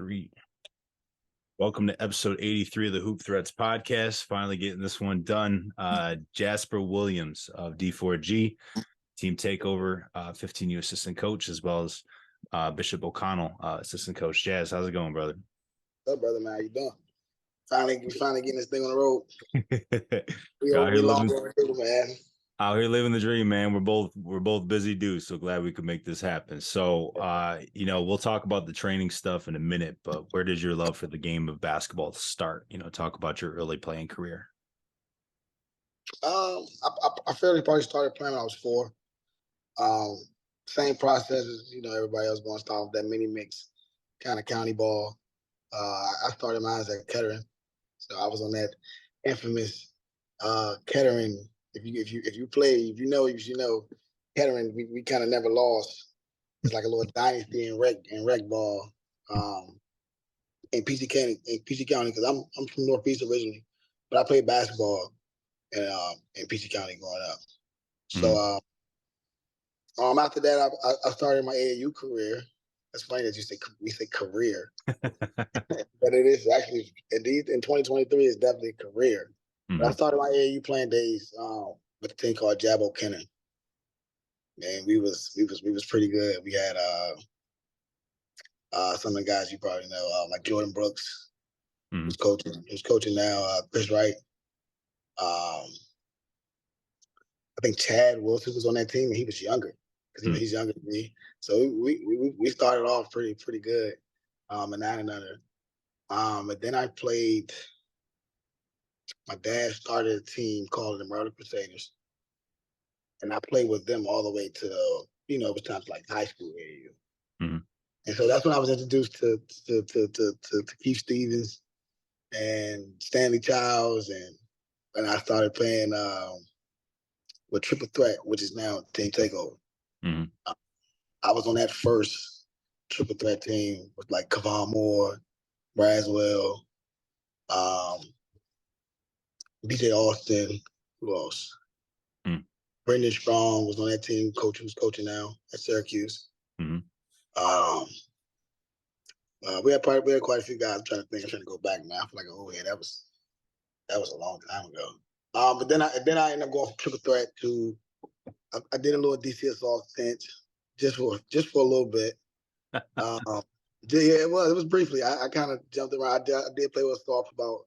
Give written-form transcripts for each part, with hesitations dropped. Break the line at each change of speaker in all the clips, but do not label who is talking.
83. Welcome to episode 83 of the Hoop Threats podcast. Finally getting this one done. Jasper Williams of D4G, team takeover, 15U assistant coach, as well as Bishop O'Connell, assistant coach. Jaz, how's it going, brother?
What's up, brother, man? How you doing? We finally getting this thing on the road. We long overdue, man.
Out here living the dream, man. We're both busy dudes, so glad we could make this happen. So we'll talk about the training stuff in a minute, but where did your love for the game of basketball start? Talk about your early playing career.
I fairly probably started playing when I was 4. Same process as everybody else, going to start with that mini mix kind of county ball. I started mine at Kettering, so I was on that infamous Kettering. If you play, if you know, Kettering, we kind of never lost. It's like a little dynasty in rec ball in PG County, because I'm from Northeast originally, but I played basketball in PG County growing up. So after that, I started my AAU career. It's funny that we say career, but it is actually in 2023 is definitely a career. But I started my AAU playing days with a team called Jabo Kennan. Man, we was pretty good. We had some of the guys you probably know, like Jordan Brooks, who's coaching now. Chris Wright. I think Chad Wilson was on that team, and he was younger because he's younger than me. So we started off pretty good, and 9 and under. And then I played. My dad started a team called the Maryland Crusaders, and I played with them all the way to it was times like high school AAU. And so that's when I was introduced to Keith Stevens and Stanley Childs, and I started playing with Triple Threat, which is now Team Takeover. I was on that first Triple Threat team with like Kavon Moore, Braswell, DJ Austin, who else? Brendan Strong was on that team, who's coaching now at Syracuse. We had quite a few guys. I'm trying to go back now. I feel like, oh yeah, that was a long time ago. But then I ended up going from Triple Threat to I did a little DCSO stint just for a little bit. It was briefly. I kind of jumped around. I did play with Star for about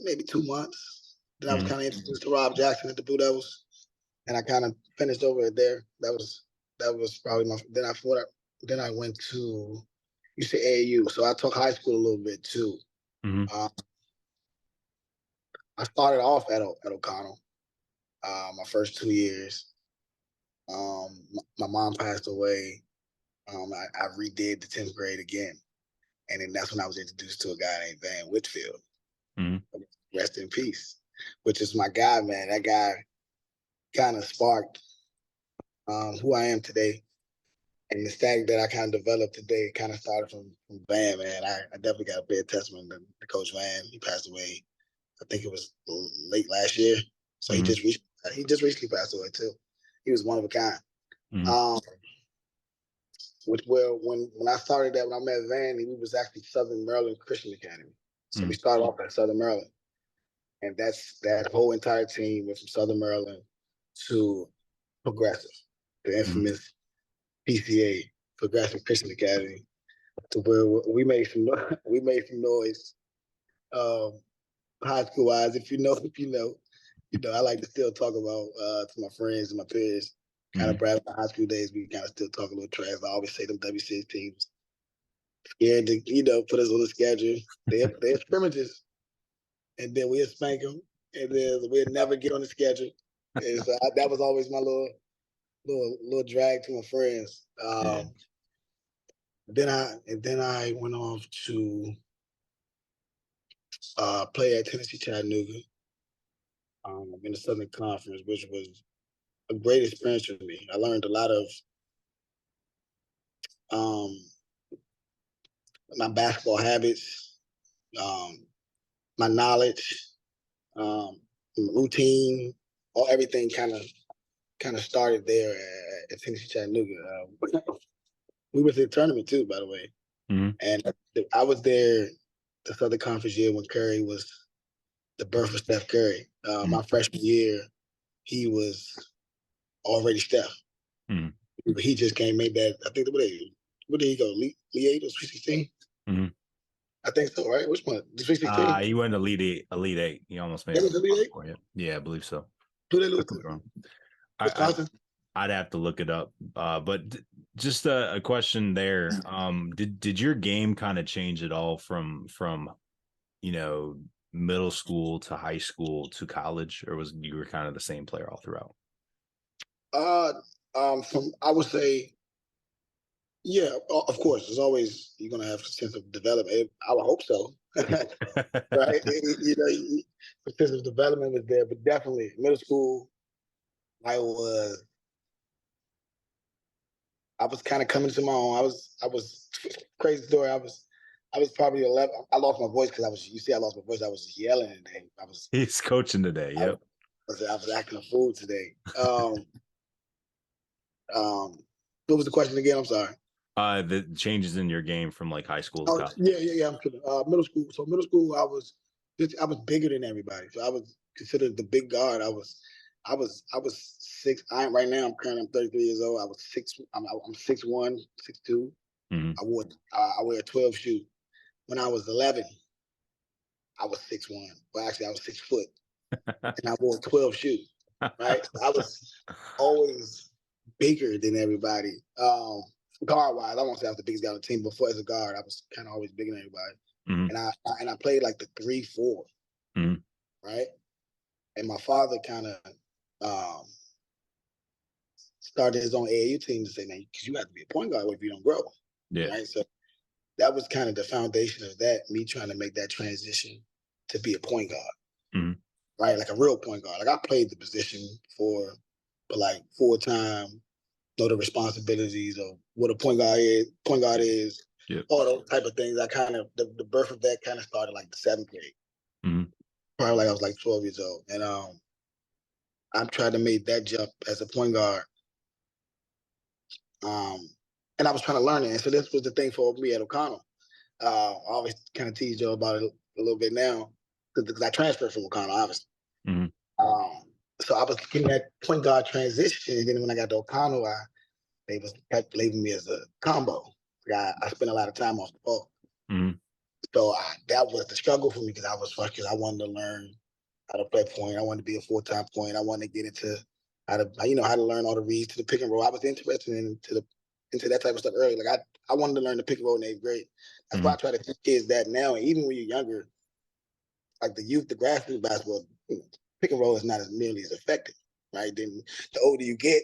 maybe 2 months. Then I was kind of introduced to Rob Jackson at the Blue Devils, and I kind of finished over there. That was probably my. Then I went to AAU, so I took high school a little bit too. I started off at O'Connell, my first 2 years. My mom passed away. I redid the 10th grade again, and then that's when I was introduced to a guy named Van Whitfield. Rest in peace. Which is my guy, man. That guy kind of sparked who I am today. And the stack that I kind of developed today kind of started from Van, man. I definitely got to pay a testament to Coach Van. He passed away, I think it was late last year. So he just recently passed away too. He was one of a kind. When I started that, when I met Van, he was actually Southern Maryland Christian Academy. So we started off at Southern Maryland. And that whole entire team went from Southern Maryland to Progressive, the infamous PCA, Progressive Christian Academy, to where we made some noise, high school wise. If you know, I like to still talk about to my friends and my peers, kind of brag about high school days. We kind of still talk a little trash. I always say them WCS teams scared to put us on the schedule. They're scrimmages. And then we'd spank them, and then we'd never get on the schedule. And so that was always my little drag to my friends. Then I went off to play at Tennessee Chattanooga in the Southern Conference, which was a great experience for me. I learned a lot of my basketball habits, my knowledge, routine, everything kind of started there at Tennessee Chattanooga. we went to the tournament too, by the way.
Mm-hmm.
And I was there the Southern Conference year when Curry was the birth of Steph Curry. My freshman year, he was already Steph.
Mm-hmm.
He just came made that. I think where did he go? Elite 8 or Sweet 16?
Mm-hmm.
I think so, right? Which one? The Sweet 16?
He went to Elite Eight. Elite Eight. He almost made
That
it.
was Elite 8?
For you. Yeah, I believe so.
Who they lose
I could be
to?
wrong.
Wisconsin?
I'd have to look it up. But just a question there. Did your game kind of change at all from middle school to high school to college, or was you were kind of the same player all throughout?
From I would say, yeah, of course. There's always you're gonna have a sense of development. I would hope so, right? The sense of development was there, but definitely middle school, I was kind of coming to my own. I was crazy story. I was probably 11. I lost my voice because I lost my voice. I was yelling today.
He's coaching today. Yep.
I was acting a fool today. What was the question again? I'm sorry.
The changes in your game from like high school to college.
Yeah. I'm kidding. Middle school. So middle school, I was bigger than everybody. So I was considered the big guard. I was 6. Right now. I'm 33 years old. I was 6. I'm 6'1", 6'2".
Mm-hmm.
I wear a 12 shoe. When I was 11, I was 6'1". Well, actually, I was 6 foot, and I wore a 12 shoe. Right. So I was always bigger than everybody. Guard wise, I won't say I was the biggest guy on the team. Before as a guard, I was kind of always bigger than everybody.
Mm-hmm.
And I played like the 3-4, right? And my father kind of started his own AAU team to say, man, because you have to be a point guard if you don't grow.
Yeah.
Right. So that was kind of the foundation of that, me trying to make that transition to be a point guard. Right? Like a real point guard. Like I played the position but like full-time, know the responsibilities of what a point guard is,
yep.
All those type of things. I kind of the birth of that kind of started like the 7th grade. Probably like I was like 12 years old. And I'm trying to make that jump as a point guard. And I was trying to learn it. And so this was the thing for me at O'Connell. I always kind of tease Joe about it a little bit now because I transferred from O'Connell, obviously. So I was getting that point guard transition. And then when I got to O'Connell, they kept labeling me as a combo. I spent a lot of time off the ball. So that was the struggle for me because I was frustrated. I wanted to learn how to play point. I wanted to be a full-time point. I wanted to get into how to learn all the reads to the pick and roll. I was interested into that type of stuff early. Like I wanted to learn the pick and roll in 8th grade. That's why I try to teach kids that now. And even when you're younger, like the grassroots basketball, pick and roll is not as nearly as effective, right? Then the older you get,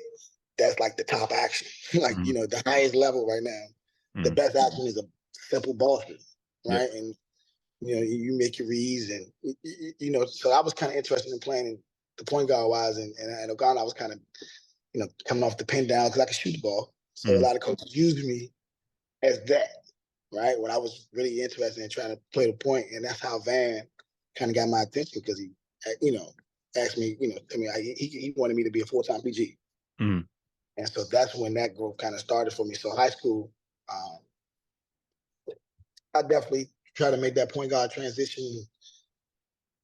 that's like the top action. Like, the highest level right now, the best action is a simple ball screen, right? Yep. And, you make your reads and, so I was kind of interested in playing the point guard wise and O'Connell, I was kind of, coming off the pin down because I could shoot the ball. So a lot of coaches used me as that, right? When I was really interested in trying to play the point. And that's how Van kind of got my attention because he, asked me, I mean, he wanted me to be a full-time PG. And so that's when that growth kind of started for me. So high school, I definitely try to make that point guard transition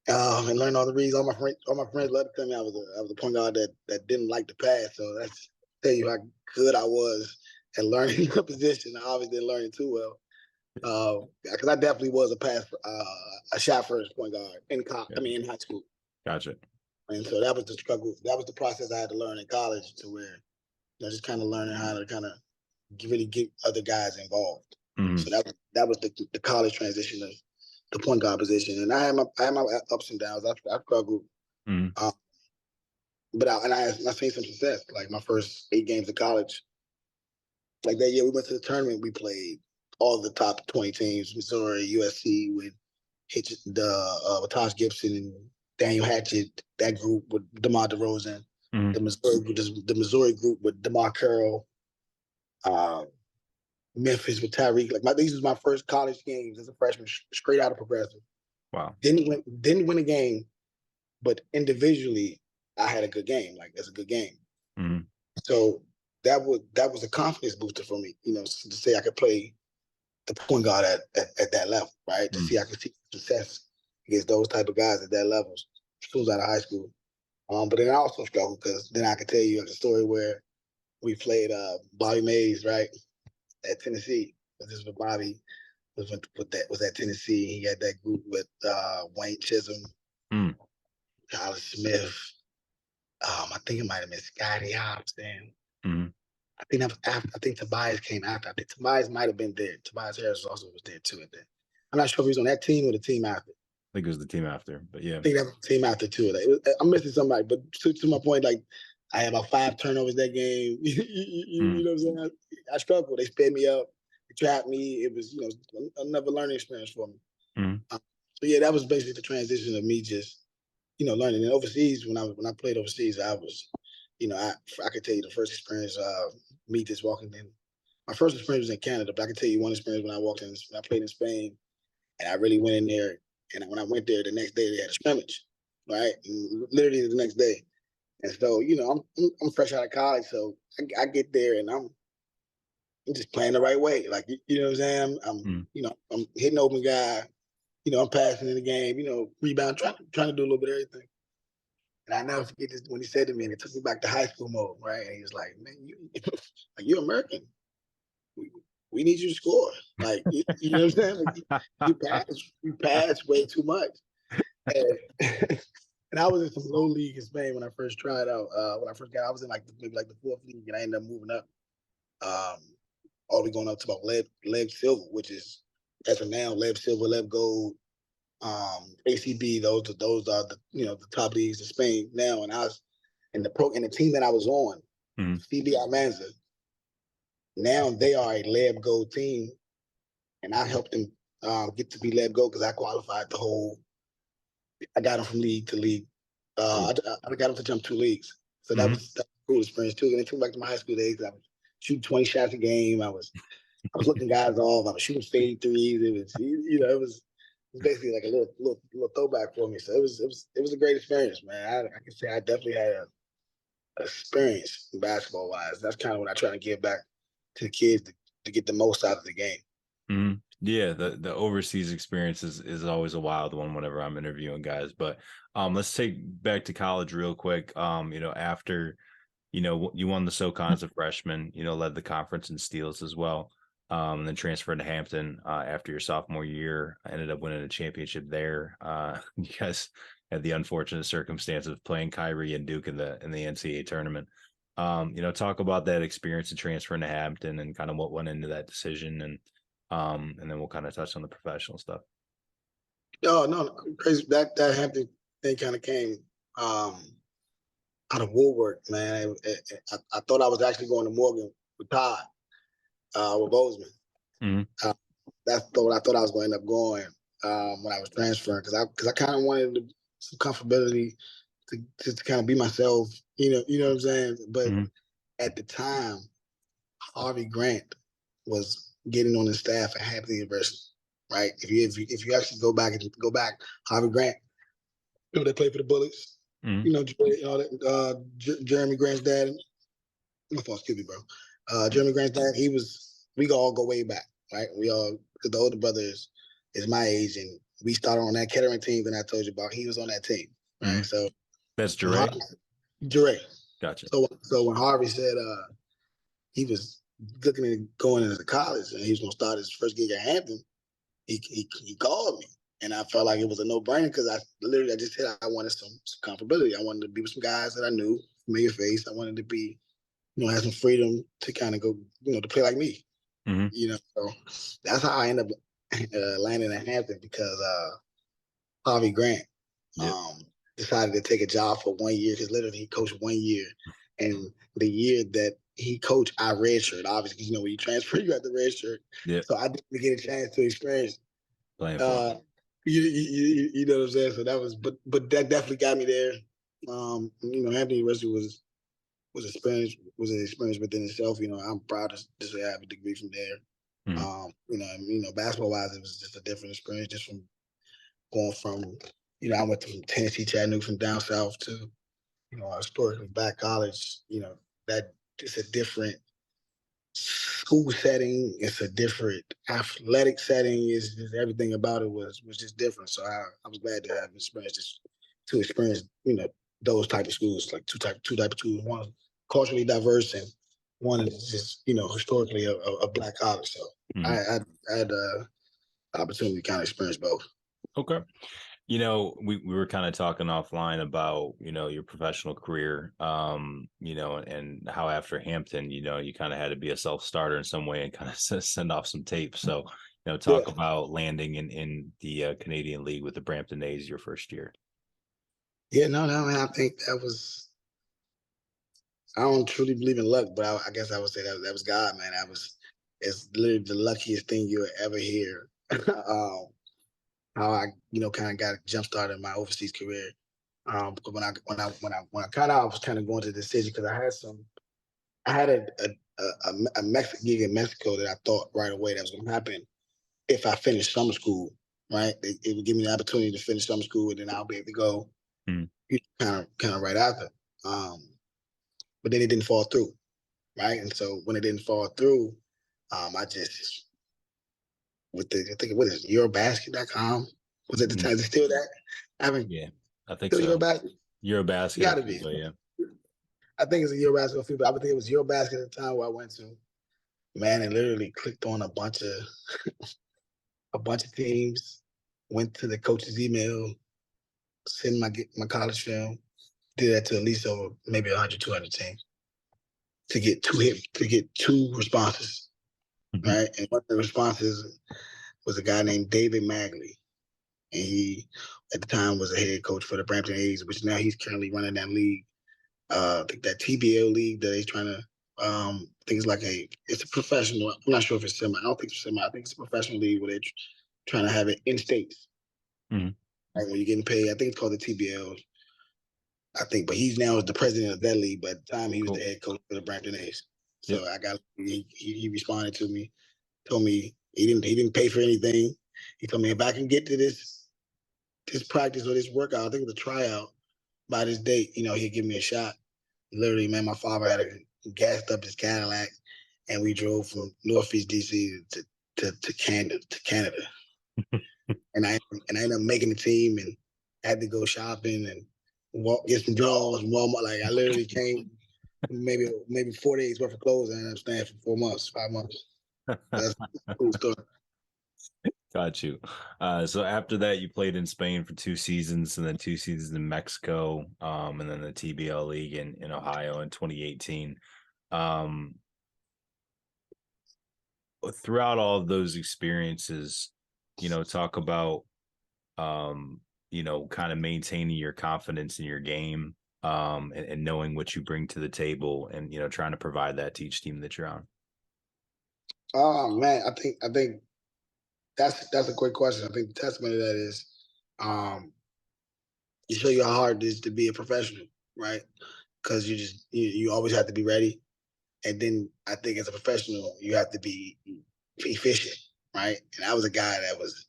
and learn all the reads. All my friends love to tell me I was a point guard that didn't like to pass. So that's tell you how good I was at learning the position. I obviously didn't learn it too well. Because I definitely was a shot first point guard in high school.
Gotcha.
And so that was the struggle. That was the process I had to learn in college to where just kind of learning how to kind of really get other guys involved. So that was the college transition of the point guard position. And I had my ups and downs. I struggled. But I seen some success. Like my first 8 games of college, like that year we went to the tournament, we played all the top 20 teams, Missouri, USC with Tosh Gibson and Daniel Hatchett, that group with DeMar DeRozan, the Missouri group with DeMar Carroll, Memphis with Tyreek. These was my first college games as a freshman, straight out of Progressive.
Wow.
Didn't win a game, but individually I had a good game. Like that's a good game. So that was a confidence booster for me, to say I could play the point guard at that level, right? To see I could see success against those type of guys at that level as soon as out of high school. But then I also struggled because then I could tell you a story where we played Bobby Mays, right, at Tennessee. This was Bobby was at Tennessee. He had that group with Wayne Chisholm, Tyler Smith. I think it might have been Scotty Hobson. I think that was after. I think Tobias came after. I think Tobias might have been there. Tobias Harris also was there too. At that. I'm not sure if he was on that team or the team after.
I think it was the team after, but yeah.
I think that was the team after too. I'm missing somebody, but to my point, like I had about 5 turnovers that game. You know what I'm saying? I struggled. They sped me up. They trapped me. It was another learning experience for me. So yeah, that was basically the transition of me just learning. And overseas, when I played overseas, I was, I could tell you the first experience me just walking in. My first experience was in Canada, but I can tell you one experience when I played in Spain, and I really went in there. And when I went there, the next day they had a scrimmage, right? And literally the next day. And so, I'm fresh out of college, so I get there and I'm just playing the right way. Like, you know what I'm saying? I'm hitting open guy. I'm passing in the game. Rebound, trying to do a little bit of everything. And I never forget this when he said to me, and it took me back to high school mode, right? And he was like, "Man, you're American. We need you to score. Like, you know what I'm saying? Like, you pass way too much." And, and I was in some low league in Spain when I first tried out. When I first got, I was in maybe the 4th league, and I ended up moving up, all the way going up to about lead silver, which is as of now lead silver, lead gold, ACB. Those are the top leagues in Spain now. And I was in the team that I was on, CB Almanza. Now they are a lead gold team, and I helped them get to be lead gold because I qualified I got them from league to league. I got them to jump 2 leagues, so that was a cool experience too. And it took me back to my high school days. I was shooting 20 shots a game. I was looking guys off. I was shooting fade threes. It was basically like a little throwback for me. So it was a great experience, man. I can say I definitely had an experience basketball wise. That's kind of what I try to give back to the kids to get the most out of the game.
Yeah, the overseas experience is always a wild one whenever I'm interviewing guys. But let's take back to college real quick. After you won the SoCon as a freshman, led the conference in steals as well. And then transferred to Hampton after your sophomore year. I ended up winning a championship there. You guys had the unfortunate circumstance of playing Kyrie and Duke in the NCAA tournament. Talk about that experience of transferring to Hampton and kind of what went into that decision, and then we'll kind of touch on the professional stuff.
Oh no, crazy that Hampton thing kind of came out of woodwork, man. I thought I was actually going to Morgan with Todd. With Bozeman. That's what I thought I was going to end up going when I was transferring because I kind of wanted some comfortability to kind of be myself. You know what I'm saying? But at the time, Harvey Grant was getting on the staff at Hampton University. Right? If you actually go back, Harvey Grant, they played for the Bullets. Jeremy Grant's dad. My fault, excuse me, bro. Jeremy Grant's dad. We all go way back, right? Because the older brother is my age, and we started on that Kettering team that I told you about. He was on that team, right? So
that's Jure.
Gotcha. So when Harvey said he was looking at going into college and he was going to start his first gig at Hampton, he called me, and I felt like it was a no-brainer because I just said I wanted some comfortability. I wanted to be with some guys that I knew, familiar face. I wanted to be, have some freedom to kind of go, to play like me. So that's how I ended up landing at Hampton because Harvey Grant decided to take a job for 1 year because literally he coached 1 year. And the year that he coached, I redshirt. Obviously, when you transfer, you have the redshirt.
Yeah.
So I didn't get a chance to experience
playing for
you know what I'm saying? So that was, but that definitely got me there. Hampton University was an experience within itself. I'm proud to say I have a degree from there. Basketball wise, it was just a different experience just from going from, I went from Tennessee, Chattanooga, from down south to, a historically black college, that it's a different school setting. It's a different athletic setting. It's just everything about it was just different. So I was glad to have experience those type of schools, like two type of schools. One culturally diverse and one is just historically a black college. So I had opportunity to kind of experience both.
Okay. We were kind of talking offline about, your professional career, and how after Hampton, you kind of had to be a self-starter in some way and kind of send off some tape. So, talk about landing in the Canadian League with the Brampton A's your first year.
Yeah, no, man, I think I don't truly believe in luck, but I guess I would say that was God, man. It's literally the luckiest thing you'll ever hear. How I, kind of got jump started in my overseas career. When I kind of was kind of going to the decision because I had a Mexican gig in Mexico that I thought right away that was going to happen if I finished summer school. Right, it would give me the opportunity to finish summer school, and then I'll be able to go kind of right after. But then it didn't fall through. Right, and so when it didn't fall through, I just I think what is it, Eurobasket.com? Was it the time? Is it still that?
I think so.
Eurobasket.
Eurobasket.
Got to be.
Yeah.
I think it's a Eurobasket FIBA. I think it was Eurobasket at the time where I went to. Man, and literally clicked on a bunch of teams. Went to the coach's email, send my college film. Did that to at least over maybe 100, 200 teams to get two responses. Right, and one of the responses was a guy named David Magley. And he, at the time, was a head coach for the Brampton A's, which now he's currently running that league. I think that TBL league that he's trying to, I think it's a professional. I'm not sure if it's semi. I don't think it's semi. I think it's a professional league where they're trying to have it in states. Like when you're getting paid, I think it's called the TBL. I think, but he's now the president of that league. But at the time, he was the head coach for the Brampton A's. So he responded to me, told me he didn't pay for anything. He told me if I can get to this practice or this workout, I think it was a tryout by this date, he'd give me a shot. Literally, man, my father had gassed up his Cadillac and we drove from Northeast DC to Canada. and I ended up making the team and had to go shopping and get some drawers and Walmart. Like I literally came maybe 4 days worth of clothes and I ended up staying for 4 months, 5 months. That's a cool story.
Got you. So after that, you played in Spain for 2 seasons and then 2 seasons in Mexico, and then the TBL League in Ohio in 2018. Throughout all of those experiences, talk about, kind of maintaining your confidence in your game, and knowing what you bring to the table and, trying to provide that to each team that you're on.
Oh, man, I think that's a great question. I think the testament of that is you show you how hard it is to be a professional, right? Because you always have to be ready. And then I think as a professional, you have to be efficient, right? And I was a guy that was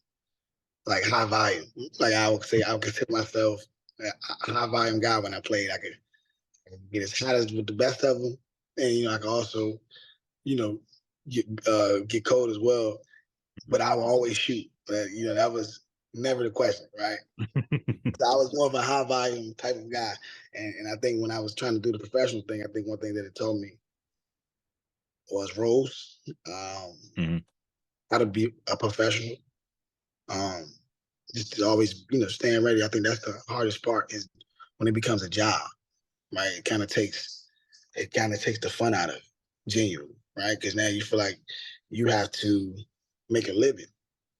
like high volume. Like I would consider myself a high volume guy when I played. I could get as hot as with the best of them. And, I could also, get cold as well. But I would always shoot. But, that was never the question, right? So I was more of a high volume type of guy. And I think when I was trying to do the professional thing, I think one thing that it told me was roles, how to be a professional, just to always, staying ready. I think that's the hardest part is when it becomes a job, right? It kind of takes the fun out of it, genuinely, right? Because now you feel like you have to make a living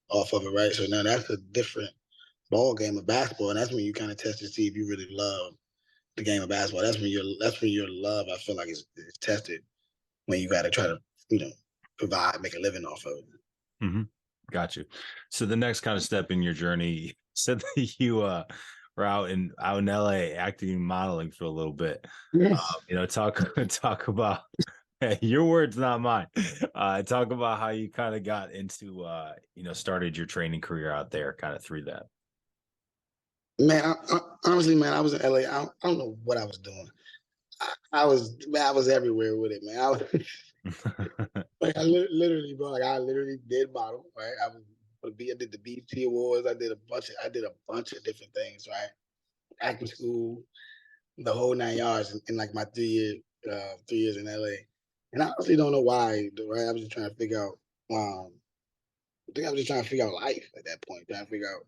off of it, right? So now that's a different ball game of basketball, and that's when you kind of test to see if you really love the game of basketball. That's when your love, I feel like, is tested when you got to try to, provide, make a living off of it.
Got you. So the next kind of step in your journey, you said that you were out in LA acting and modeling for a little bit. Talk about your words, not mine. Talk about how you kind of got into started your training career out there kind of through that.
Man, honestly, man, I was in LA. I don't know what I was doing. I was everywhere with it, man. I was like, literally, bro. Like, I literally did model, right? I did the BT Awards. I did a bunch of different things, right? Acting school, the whole 9 yards in like my 3 years in LA. And I honestly don't know why, right? I was just trying to figure out. I think I was just trying to figure out life at that point, trying to figure out,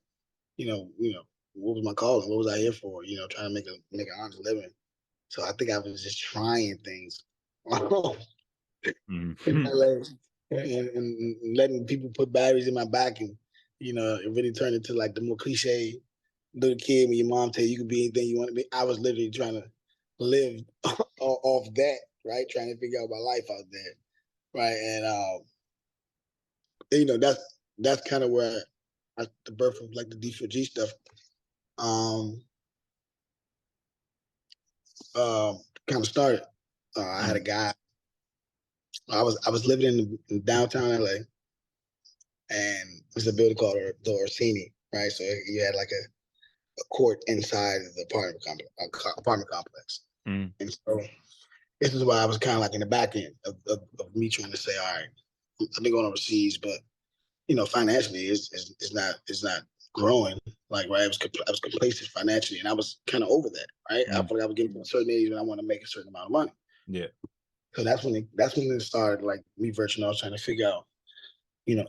what was my calling? What was I here for? Trying to make an honest living. So I think I was just trying things in
Mhm.
LA and letting people put batteries in my back, and it really turned into like the more cliche little kid when your mom tell you can be anything you want to be. I was literally trying to live off that, right? Trying to figure out my life out there, right? And that's kind of where the birth of like the D4G stuff um kind of started. I had a guy. I was living in downtown LA, and there's a building called the Orsini, right? So you had like a court inside of the apartment complex,
Mm.
and so this is why I was kind of like in the back end of me trying to say, all right, I've been going overseas, but financially, it's not growing. Like, right, I was complacent financially, and I was kind of over that. Right, I feel like I was getting to a certain age when I want to make a certain amount of money.
Yeah.
So that's when it started, like me virtually. I was trying to figure out,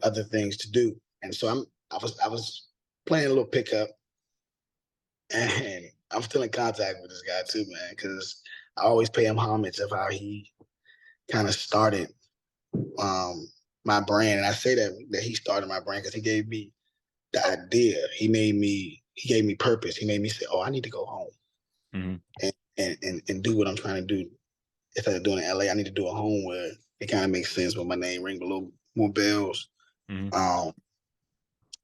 other things to do, and so I was playing a little pickup, and I'm still in contact with this guy too, man, because I always pay him homage of how he kind of started um, my brand, and I say that he started my brand because he gave me the idea. He gave me purpose. He made me say, "Oh, I need to go home
Mhm.
and do what I'm trying to do. Instead of doing it in LA, I need to do a home where it kind of makes sense, where my name ring a little more bells."
Mhm.
Um,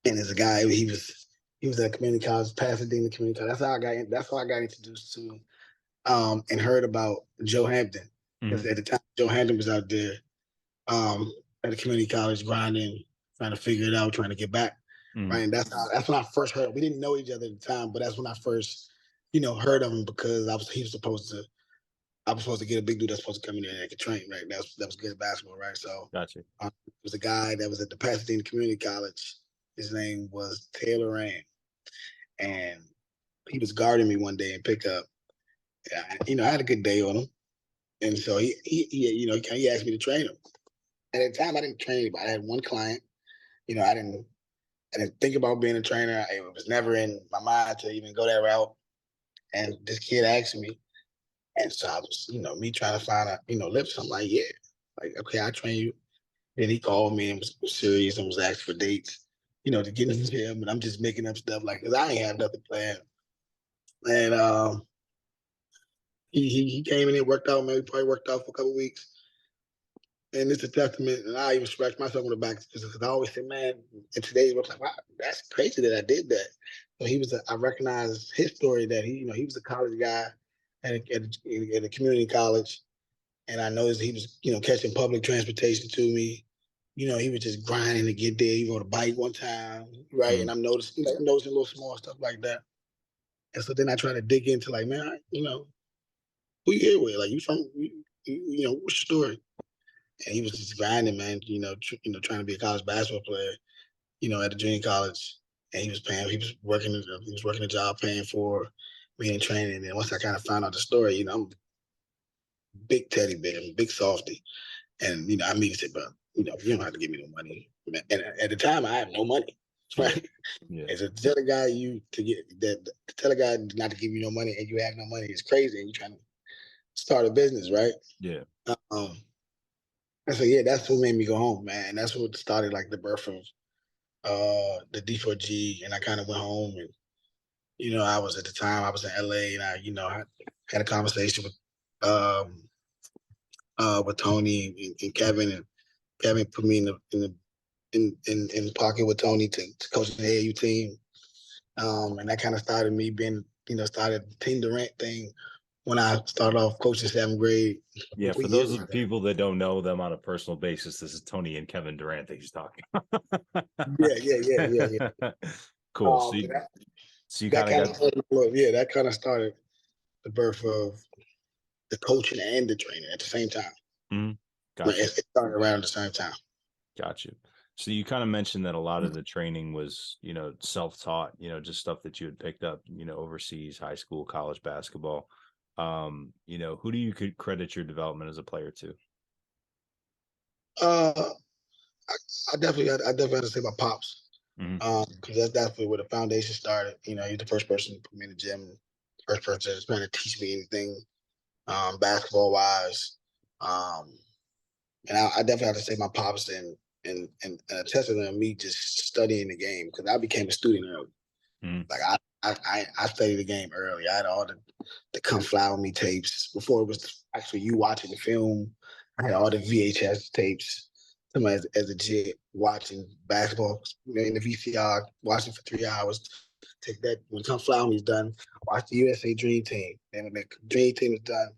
and there's a guy. He was at community college, Pasadena Community College. That's how I got introduced to and heard about Joe Hampton. Because
Mhm.
at the time, Joe Hampton was out there um, at a community college grinding, trying to figure it out, trying to get back. Right.
Mhm.
And that's when I first heard. We didn't know each other at the time, but that's when I first, heard of him because I was supposed to get a big dude that's supposed to come in there and could train, right? That was good basketball, right? So
Gotcha.
it was a guy that was at the Pasadena Community College. His name was Taylor Rand, and he was guarding me one day in pickup. I had a good day on him, and so he asked me to train him. And at the time, I didn't train anybody. I had one client. I didn't think about being a trainer. It was never in my mind to even go that route. And this kid asked me, and so I was, me trying to find a, lips. I'm like, yeah, like okay, I train you. Then he called me and was serious and was asking for dates, to get in the gym. And I'm just making up stuff like, cause I ain't have nothing planned. And he came in and worked out. Maybe probably worked out for a couple of weeks. And it's a testament, and I even scratch myself on the back because I always say, man, in today's world, like, wow, that's crazy that I did that. So I recognize his story that he was a college guy at a community college, and I noticed he was, catching public transportation to me. He was just grinding to get there. He rode a bike one time, right? And
Mhm.
I'm noticing little small stuff like that. And so then I try to dig into like, man, who you here with? Like, you from, what's your story? And he was just grinding, man. Trying to be a college basketball player. At the junior college, and he was paying. He was working a job paying for me and training. And once I kind of found out the story, I'm a big teddy bear, I'm a big softy, and I immediately said, "Bro, you don't have to give me no money." And at the time, I have no money,
Yeah.
right?
Yeah.
And so to tell a guy to tell a guy not to give you no money and you have no money is crazy. And you're trying to start a business, right?
Yeah.
Um, and so yeah, that's what made me go home, man. And that's what started like the birth of the D4G, and I kind of went home, and I was at the time I was in LA, and I had a conversation with Tony and Kevin, and Kevin put me in the pocket with Tony to coach the AAU team, and that kind of started me being started the Team Durant thing when I started off coaching 7th grade.
Yeah. For
3
those
years
of the
ago.
people that don't know them on a personal basis, this is Tony and Kevin Durant that he's talking.
Yeah, yeah.
Cool. So
But
you,
that,
so you
that
kind of
kind of
got
started, yeah, that kind of started the birth of the coaching and the training at the same time.
Mm-hmm.
Like,
Gotcha.
it started around the same time.
Gotcha. So you kind of mentioned that a lot of the training was, self-taught, just stuff that you had picked up, overseas, high school, college basketball. Who do you could credit your development as a player to?
Uh, I definitely have to say my pops.
Mm-hmm.
Because that's definitely where the foundation started. He's the first person to put me in the gym, first person that's trying to teach me anything, basketball wise. And I definitely have to say my pops and a testament of me just studying the game, because I became a student early.
Mm-hmm.
Like I studied the game early. I had all the Come Fly With Me tapes before it was actually you watching the film. I had all the VHS tapes. Somebody as a kid watching basketball in the VCR, watching for 3 hours. Take that when Come Fly With Me is done. Watch the USA Dream Team. And when the Dream Team is done,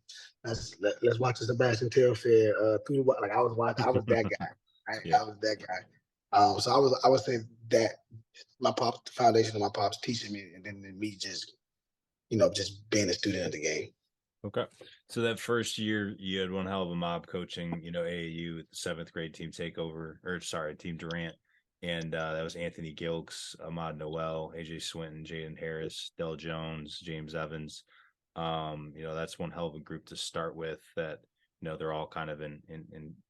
let's watch the Sebastian Telfair through. Like I was watching. I was that guy.
Yeah.
I was that guy. So I would say that my pops, the foundation of my pops teaching me, and then me just, just being a student of the game.
Okay. So that first year you had one hell of a mob coaching, AAU, the 7th grade team takeover, or sorry, Team Durant. And that was Anthony Gilks, Ahmad Noel, AJ Swinton, Jaden Harris, Del Jones, James Evans. That's one hell of a group to start with that, they're all kind of in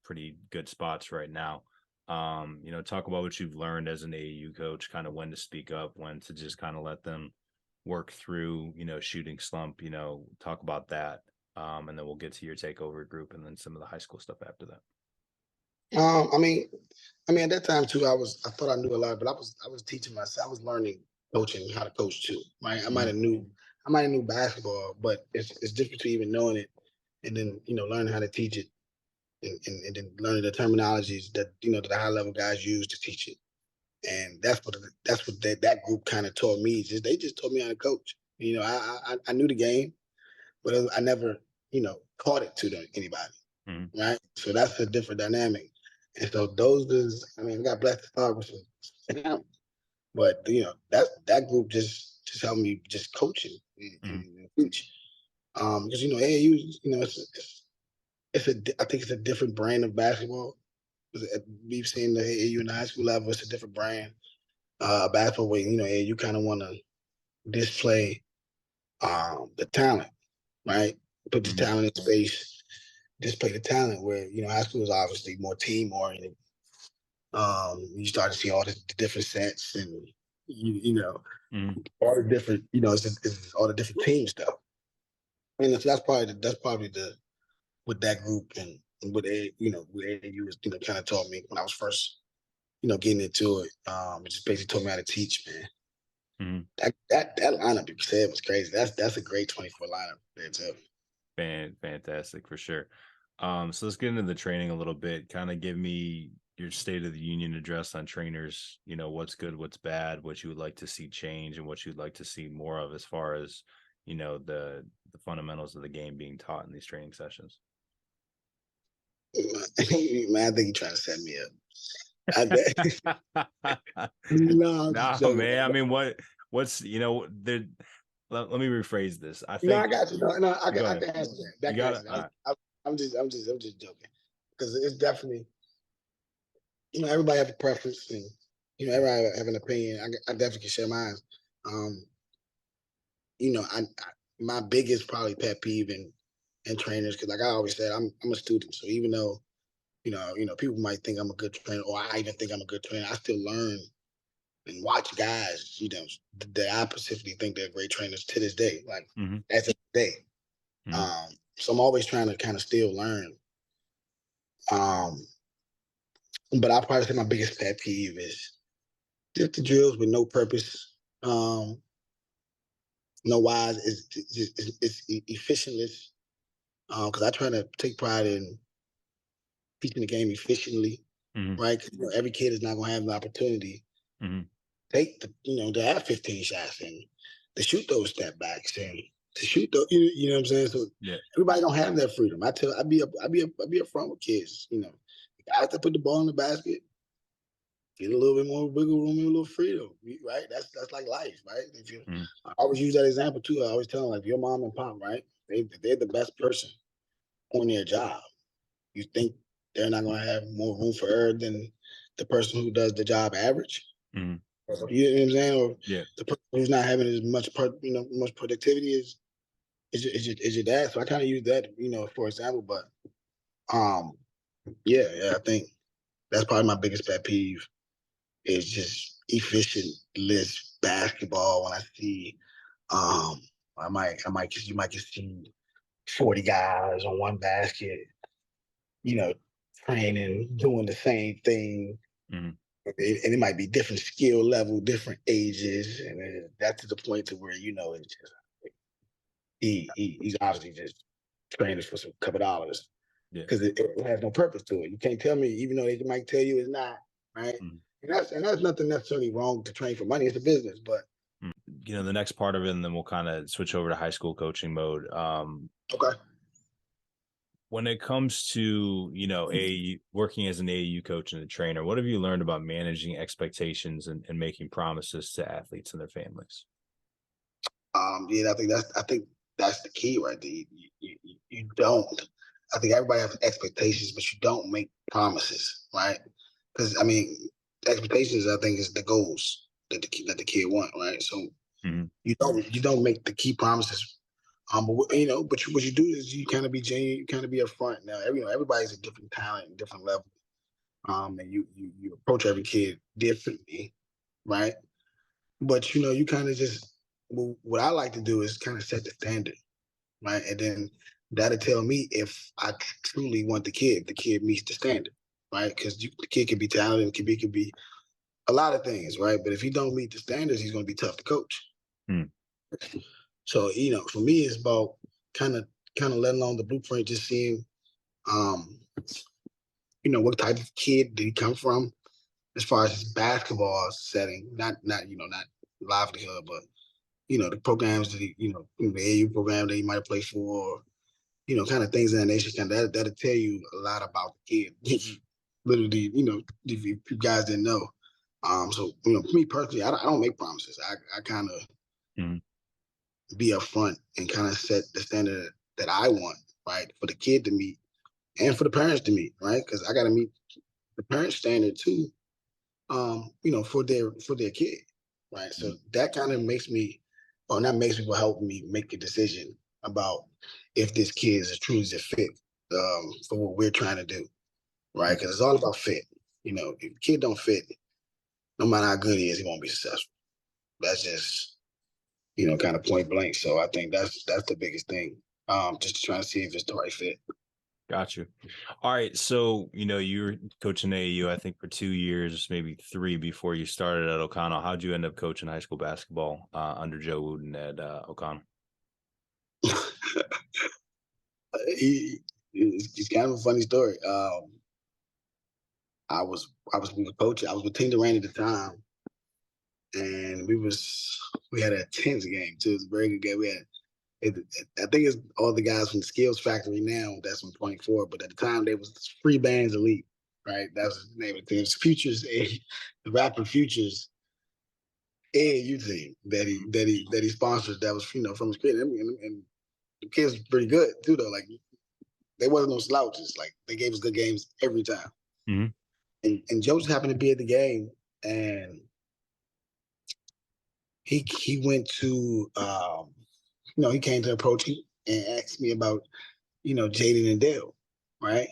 pretty good spots right now. Talk about what you've learned as an AAU coach, kind of when to speak up, when to just kind of let them work through, shooting slump, talk about that. And then we'll get to your takeover group and then some of the high school stuff after that.
I mean, at that time too, I thought I knew a lot, but I was teaching myself. I was learning coaching, how to coach too. Right? I might have knew basketball, but it's different to even knowing it and then learning how to teach it, and then learning the terminologies that the high level guys use to teach it. And that's what that group kind of taught me. They just taught me how to coach. I knew the game, but I never taught it to anybody.
Mm-hmm.
Right? So that's a different dynamic. And so those is, I got blessed to start with some, but that group just helped me just coaching and teach. Because AAU, I think it's a different brand of basketball. We've seen the AAU in the high school level. It's a different brand. Basketball where you kind of want to display the talent, right? Put the talent in space, display the talent. Where high school is obviously more team oriented. You start to see all the different sets and all the different it's all the different team stuff. And so that's probably the with that group and with with AAU was kind of taught me when I was first getting into it. It just basically taught me how to teach, man.
Mm-hmm.
That lineup you said was crazy. That's a great 24 lineup there too.
Fantastic for sure. So let's get into the training a little bit. Kind of give me your State of the Union address on trainers, what's good, what's bad, what you would like to see change, and what you'd like to see more of as far as, the fundamentals of the game being taught in these training sessions.
Man, I think you're trying to set me up. No,
man. I mean, what's let me rephrase this. I think
I got you. No, I can answer that. I'm just joking, because it's definitely everybody have a preference, and everybody have an opinion. I definitely can share mine. My biggest probably pet peeve in trainers, because like I always said, I'm a student, so even though people might think I'm a good trainer, or I even think I'm a good trainer, I still learn and watch guys, that I specifically think they're great trainers to this day. Like that's a day. So I'm always trying to kind of still learn. But I probably say my biggest pet peeve is just the drills with no purpose, no wise. It's efficientless. Because I try to take pride in teaching the game efficiently, right? Because every kid is not going to have an opportunity take to have 15 shots and to shoot those step backs and to shoot those, you know what I'm saying? So everybody don't have that freedom. I be upfront with kids, guys that put the ball in the basket, get a little bit more wiggle room and a little freedom, right? That's like life, right? I always use that example too. I always tell them, like, your mom and pop, right? They're the best person. on their job. You think they're not going to have more room for error than the person who does the job average?
Mm-hmm.
You know what I'm saying? Or
yeah,
the person who's not having as much, much productivity is your dad. So I kind of use that, for example. But yeah, I think that's probably my biggest pet peeve is just efficientless basketball. When I see, you might just see 40 guys on one basket, training, doing the same thing.
mm-hmm.
And it might be different skill level, different ages, and that's to the point to where it's just he's obviously just training for some couple dollars
yeah,
because it has no purpose to it. You can't tell me, even though they might tell you it's not, right?
mm-hmm.
And that's nothing necessarily wrong to train for money. It's a business, but
The next part of it, and then we'll kind of switch over to high school coaching mode.
okay.
When it comes to AAU, working as an AAU coach and a trainer, what have you learned about managing expectations and making promises to athletes and their families?
Yeah, I think that's the key right there. You don't. I think everybody has expectations, but you don't make promises, right? Because expectations, I think, is the goals that the kid want, right? So
mm-hmm.
you don't make the key promises. But what you do is you kind of be genuine, you kind of be upfront. Now, everybody's a different talent and different level. And you approach every kid differently, right? But you kind of just what I like to do is kind of set the standard, right? And then that'll tell me if I truly want the kid. If the kid meets the standard, right? Because the kid can be talented, can be a lot of things, right? But if he don't meet the standards, he's going to be tough to coach.
Mm.
So for me, it's about kind of letting on the blueprint, just seeing, what type of kid did he come from, as far as his basketball setting, not livelihood, but the programs that the AU program that he might have played for, kind of things in that nation. That'll tell you a lot about the kid. Literally, if you guys didn't know. So for me personally, I don't make promises. I kind of be upfront and kind of set the standard that I want, right, for the kid to meet and for the parents to meet, right, because I got to meet the parent standard too, for their kid, right. So that kind of makes me, or not makes me, will help me make a decision about if this kid is truly a fit for what we're trying to do, right? Because it's all about fit. If the kid don't fit, no matter how good he is, he won't be successful. That's just kind of point blank. So I think that's the biggest thing. Just trying to see if it's the right fit.
Got you. All right. So, you were coaching AAU, I think, for 2 years, maybe 3 before you started at O'Connell. How'd you end up coaching high school basketball under Joe Wooden at O'Connell?
It's kind of a funny story. I was coaching. I was with Team Durant at the time, and we had a tense game too. It was a very good game. We had I think it's all the guys from the Skills Factory now that's on 24, but at the time they was Free Bands Elite, right? That was the name of the team. It was Futures, the rapper Futures AAU team that he sponsored. That was from his kid, and the kids were pretty good too though. Like they wasn't no slouches. Like they gave us good games every time.
Mm-hmm.
And Joe just happened to be at the game, and he went to he came to approach me and asked me about Jaden and Dale, right?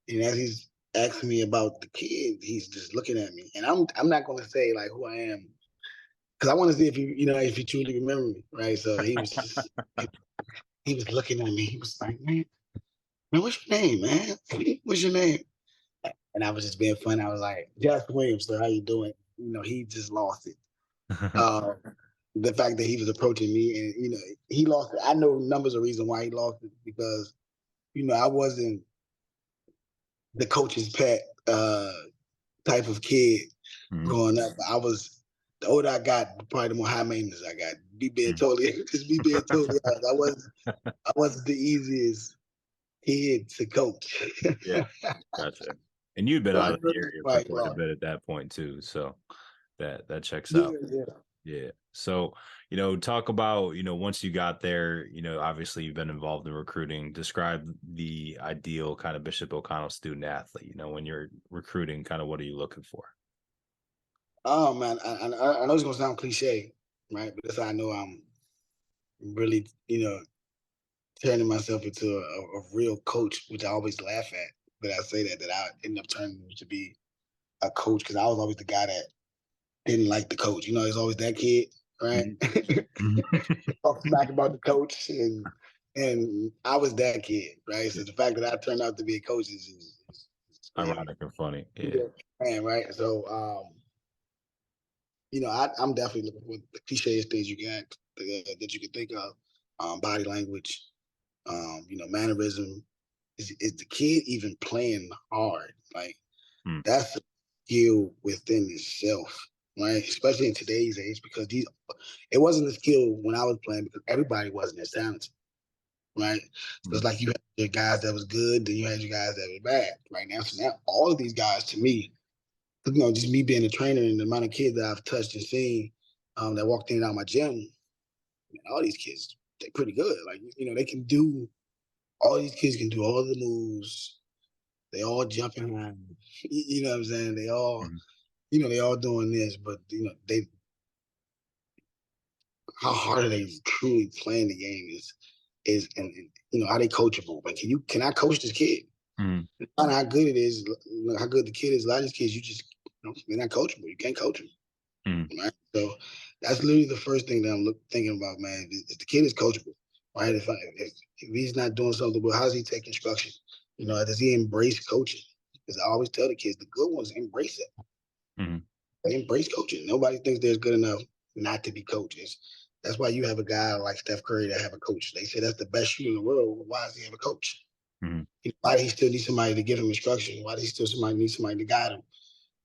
And as he's asking me about the kid, he's just looking at me, and I'm not going to say like who I am because I want to see if if you truly remember me, right? So he was just he was looking at me. He was like, man, what's your name, man? What's your name? And I was just being funny. I was like, Jasper Williams, so how you doing? He just lost it. The fact that he was approaching me and he lost it. I know numbers of reason why he lost it because I wasn't the coach's pet type of kid growing up. I was the older I got, probably the more high maintenance I got. Be being totally honest. I wasn't the easiest kid to coach.
Yeah, gotcha. And you'd been
So
out
I
of the area for
quite
quite a
lost.
bit at that point too, so that checks
Yeah,
out.
yeah.
Yeah. So, talk about, once you got there, obviously you've been involved in recruiting. Describe the ideal kind of Bishop O'Connell student athlete. When you're recruiting, kind of what are you looking for?
Oh man, I know it's gonna sound cliche, right? But that's how I know I'm really, turning myself into a real coach, which I always laugh at. But I say that I end up turning to be a coach because I was always the guy that didn't like the coach. He's always that kid, right?
Mhm.
Talk smack about the coach, and I was that kid, right? So the fact that I turned out to be a coach is crazy,
Ironic and funny. Yeah.
man, right? So, I'm definitely looking for the clichéest things that you can think of. Body language, mannerism. Is the kid even playing hard? Like
Mm.
that's a skill within itself, right? Especially in today's age, because it wasn't a skill when I was playing because everybody wasn't as talented, right? So it's
Mm.
like you had your guys that was good, then you had your guys that were bad, right? Now all of these guys to me, just me being a trainer and the amount of kids that I've touched and seen that walked in and out of my gym, man, all these kids, they're pretty good. Like, they can do, all these kids can do all the moves. They all jumping around. You know what I'm saying?
Mhm.
They all doing this, but, how hard are they truly playing the game and are they coachable? Like, can I coach this kid?
Mhm.
Not how good it is, how good the kid is. A lot of these kids, they're not coachable. You can't coach them.
Mhm.
Right? So that's literally the first thing that I'm thinking about, man. If the kid is coachable, right? If he's not doing something, well, how does he take instruction? Does he embrace coaching? Because I always tell the kids, the good ones embrace it.
Mhm.
They embrace coaching. Nobody thinks they're good enough not to be coaches. That's why you have a guy like Steph Curry that have a coach. They say that's the best shooter in the world. Why does he have a coach?
Mhm.
Why do he still need somebody to give him instruction? Why does he still need somebody to guide him?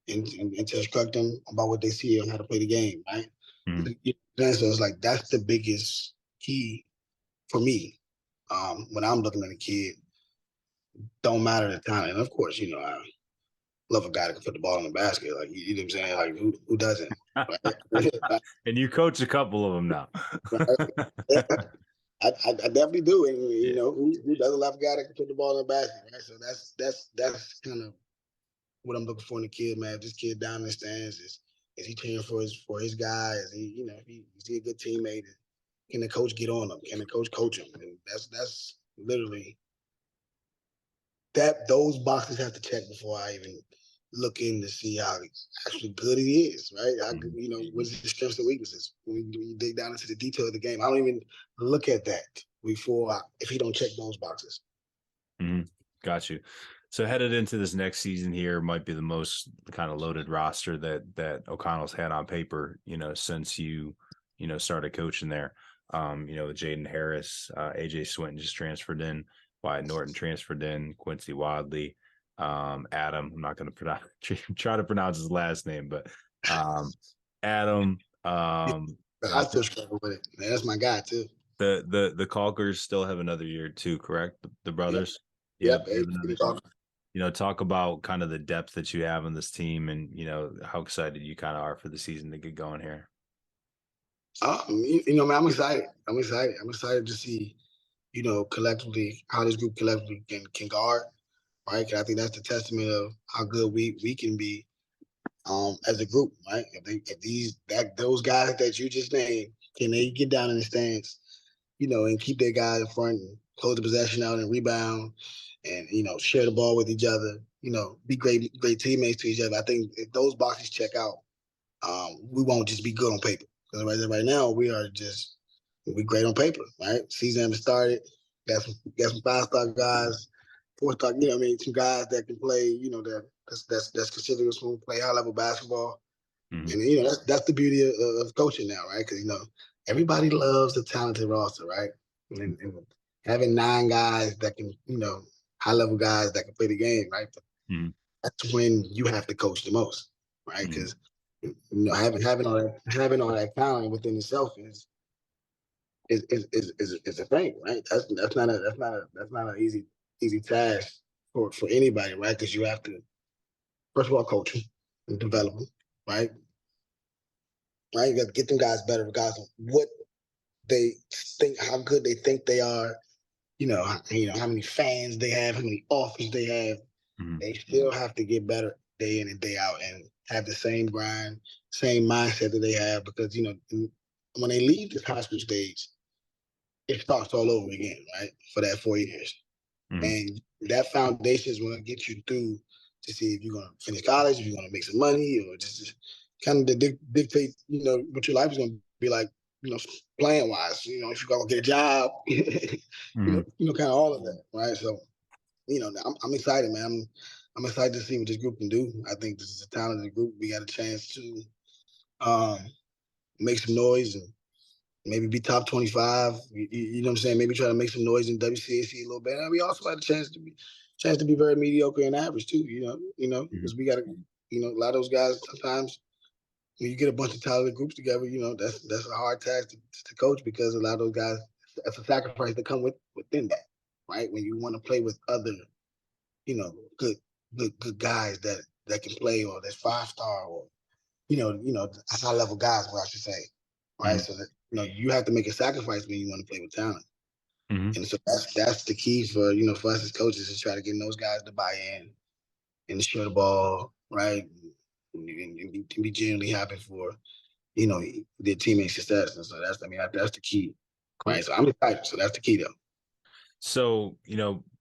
And to instruct them about what they see and how to play the game, right?
Mhm.
So it's like that's the biggest key for me. When I'm looking at a kid, don't matter the talent. And of course, I love a guy that can put the ball in the basket. Like you know what I'm saying? Like who doesn't? Right?
And you coach a couple of them now.
I definitely do. And
Yeah.
who doesn't love a guy that can put the ball in the basket, right? So that's kind of what I'm looking for in a kid, man. If this kid down in the stands is he cheering for his guy? Is he, is he a good teammate? Can the coach get on him? Can the coach him? And that's literally those boxes have to check before I even look in to see how actually good he is, right?
Mhm.
What's his strengths and weaknesses? When you dig down into the detail of the game, I don't even look at that if he don't check those boxes.
Mhm. Got you. So headed into this next season here might be the most kind of loaded roster that O'Connell's had on paper, since started coaching there. With Jaden Harris, AJ Swinton just transferred in, Wyatt Norton transferred in, Quincy Wadley, Adam. I'm not going to try to pronounce his last name, but Adam.
I still struggle with it. Man, that's my guy too.
The Calkers still have another year too, correct? The
Yep.
brothers. Yep,
Yep.
they have another. Talk about kind of the depth that you have in this team and, how excited you kind of are for the season to get going here.
Man, I'm excited. I'm excited. I'm excited to see, collectively how this group collectively can guard, right? 'Cause I think that's the testament of how good we can be as a group, right? If those guys that you just named, can they get down in the stands, and keep their guys in front and hold the possession out and rebound and share the ball with each other, be great teammates to each other. I think if those boxes check out, we won't just be good on paper. Because right now we're great on paper, right? Season haven't started. Got some 5-star guys, 4-star. What I mean, some guys that can play. That's considered to play high level basketball.
Mhm.
And that's the beauty of coaching now, right? Because everybody loves the talented roster, right? And having 9 guys that can, high level guys that can play the game, right? But
Mhm.
that's when you have to coach the most, right?
Mhm.
Because having all that talent within itself is a thing, right? That's not an easy task for anybody, right? Because you have to first of all coach them and develop them, right? right? You got to get them guys better regardless of what they think, how good they think they are. How many fans they have, how many offers they have.
Mm-hmm.
They still have to get better day in and day out and have the same grind, same mindset that they have, because when they leave this high school stage, it starts all over again, right? For that 4 years.
Mm-hmm.
And that foundation is going to get you through to see if you're going to finish college, if you're going to make some money, or just kind of dictate, what your life is going to be like, playing wise. If you're going to get a job,
Mm-hmm.
kind of all of that, right? So, I'm excited, man. I'm excited to see what this group can do. I think this is a talented group. We got a chance to make some noise and maybe be top 25. You know what I'm saying? Maybe try to make some noise in WCAC a little bit. And we also had a chance to be very mediocre and average too. Because we got to, a lot of those guys sometimes when you get a bunch of talented groups together, that's a hard task to coach, because a lot of those guys, that's a sacrifice that come within that, right? When you want to play with other, good guys that can play, or that's 5-star, or high level guys, what I should say, right?
Mm-hmm.
So that you have to make a sacrifice when you want to play with talent,
Mm-hmm.
and so that's the key for us as coaches, is try to get those guys to buy in and to share the ball, right, and be genuinely happy for their teammates' success. And so that's the key,
Cool.
right? So I'm excited. So that's the key, though.
So,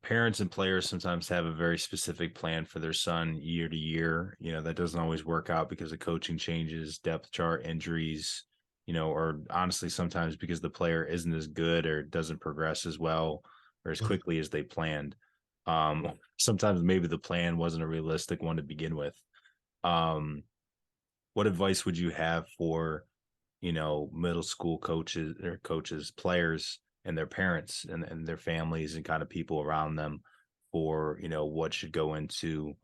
parents and players sometimes have a very specific plan for their son year to year. That doesn't always work out because of coaching changes, depth chart, injuries, or honestly, sometimes because the player isn't as good or doesn't progress as well or as quickly as they planned. Sometimes maybe the plan wasn't a realistic one to begin with. What advice would you have for, middle school coaches, players, and their parents and their families and kind of people around them for, what should go into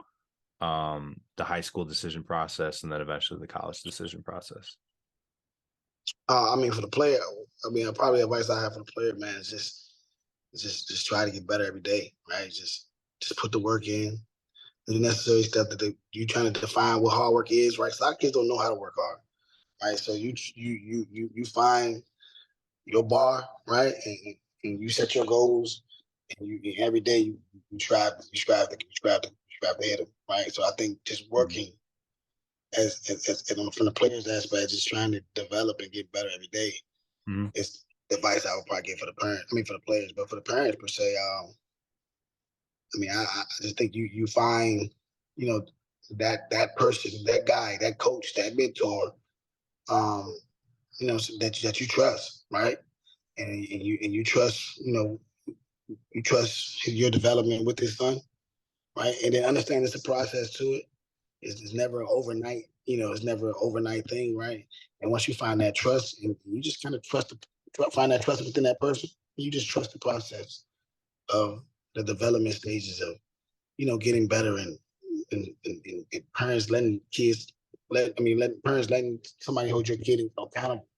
the high school decision process and then eventually the college decision process?
For the player, probably advice I have for the player, man, is just try to get better every day, right? Just put the work in, the necessary stuff that you trying to define what hard work is, right? So our kids don't know how to work hard, right? So you find your bar, right, and you set your goals, and you every day you strive to hit them, right? So I think just working as from the players' aspect, just trying to develop and get better every day
Mm-hmm.
is the advice I would probably give for the parents. For the players, but for the parents per se, I just think you find, that person, that guy, that coach, that mentor, that you trust, right? And you trust, you trust your development with his son, right? And then understand it's a process to it. It's never overnight, it's never an overnight thing, right? And once you find that trust, and you just kind of find that trust within that person, you just trust the process of the development stages of, getting better, and parents letting kids letting parents letting somebody hold your kid accountable,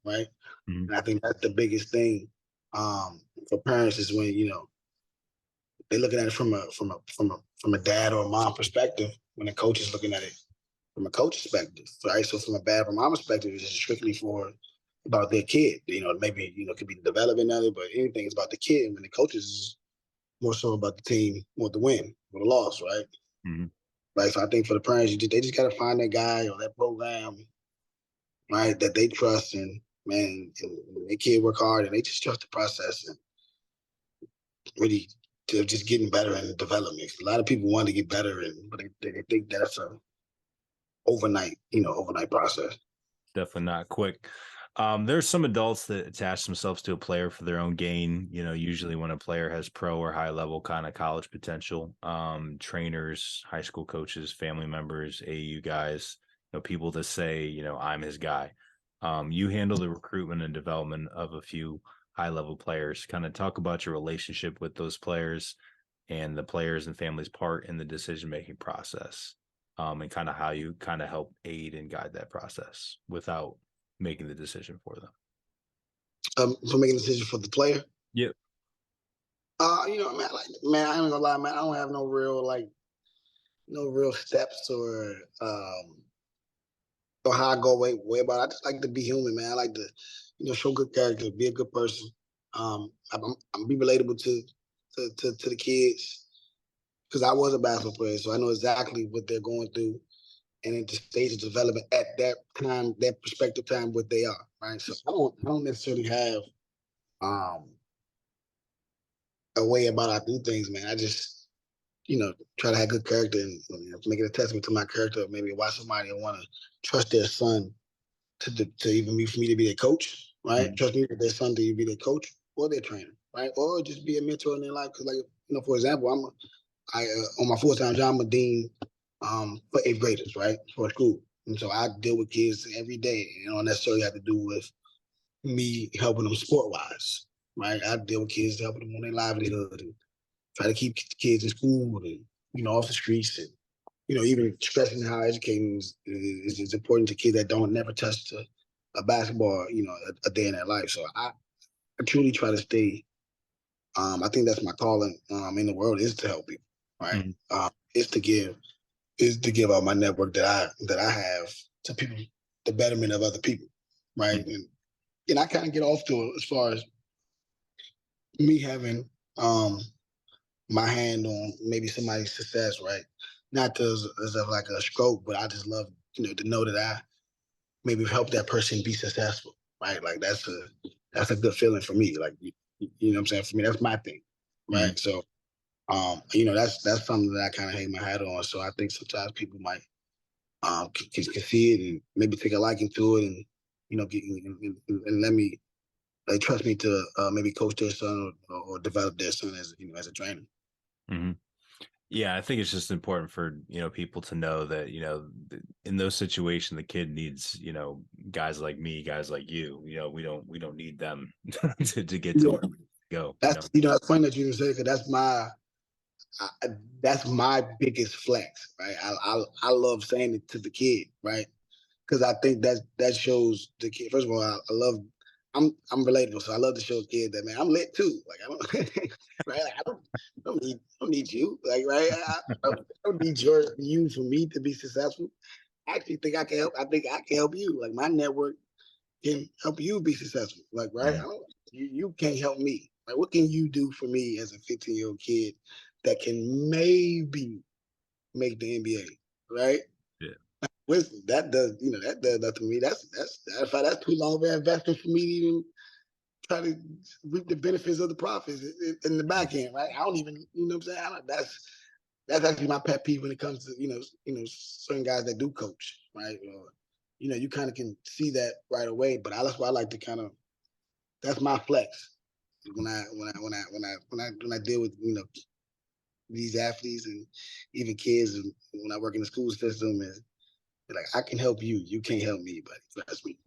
right?
Mm-hmm.
And I think that's the biggest thing for parents, is when they're looking at it from a dad or a mom perspective, when the coach is looking at it from a coach perspective, right? So from a dad or mom perspective, it's just strictly about their kid. Maybe it could be the development of it, but anything is about the kid. When the coaches is more so about the team, more the win or the loss, right?
Mm-hmm.
Right. So I think for the parents, they just got to find that guy or that program, right, that they trust, and man, and their kid work hard, and they just trust the process, and really to just getting better in development. A lot of people want to get better, but they think that's a overnight process.
Definitely not quick. There's some adults that attach themselves to a player for their own gain. Usually when a player has pro or high level kind of college potential, trainers, high school coaches, family members, AU guys, people that say, I'm his guy. You handle the recruitment and development of a few high level players. Kind of talk about your relationship with those players and the players and families' part in the decision making process. And kind of how you kind of help aid and guide that process without making the decision for them.
For making a decision for the player.
Yep.
Man, I ain't gonna lie, man. I don't have no real steps or or how I go way about it. I just like to be human, man. I like to, show good character, be a good person. I'm be relatable to the kids because I was a basketball player, so I know exactly what they're going through and at the stage of development at that time, that perspective time, what they are, right? So I don't necessarily have um a way about I do things, man. I just, try to have good character and make it a testament to my character. Maybe watch somebody and want to trust their son to even be for me to be their coach, right?
Mhm.
Trust me with their son to be their coach or their trainer, right? Or just be a mentor in their life. Because, like, for example, on my full time job, I'm a dean for eighth graders, right, for a school, and so I deal with kids every day. You don't necessarily have to do with me helping them sport wise, right? I deal with kids helping them on their livelihood and try to keep kids in school and off the streets and even stressing how educating is important to kids that don't never touch a basketball, a day in their life. So I truly try to stay. I think that's my calling in the world is to help people, right?
Mhm.
Is to give out my network that I have to people, the betterment of other people, right?
Mhm.
And I kind of get off to as far as me having my hand on maybe somebody's success, right? Not to, as of like a stroke, but I just love to know that I maybe help that person be successful, right? Like that's a good feeling for me. Like you know what I'm saying? For me, that's my thing,
Mhm.
right? So that's something that I kind of hang my hat on. So I think sometimes people might can see it and maybe take a liking to it, and and let me like trust me to maybe coach their son or develop their son as as a trainer.
Mhm. Yeah, I think it's just important for, people to know that, in those situations, the kid needs, guys like me, guys like you, we don't need them to get to
Yeah,
where we go.
that's funny that you even say because I, that's my biggest flex, right? I love saying it to the kid, right? Because I think that shows the kid. First of all, I love. I'm relatable, so I love to show a kid that man I'm lit too. Like I don't, right? Like I don't need you. Like right? I don't need you for me to be successful. I actually think I can help. I think I can help you. Like my network can help you be successful. Like right?
Mhm.
You can't help me. Like what can you do for me as a 15-year-old kid that can maybe make the NBA? Right?
Yeah.
Listen, that does nothing to me. That's too long of an investment for me to even try to reap the benefits of the profits in the back end, right? I don't even, what I'm saying? That's actually my pet peeve when it comes to certain guys that do coach, right? Or you kind of can see that right away. But that's why I like to kind of that's my flex when I deal with these athletes and even kids and when I work in the school system is like I can help you. You can't help me, buddy. Trust me.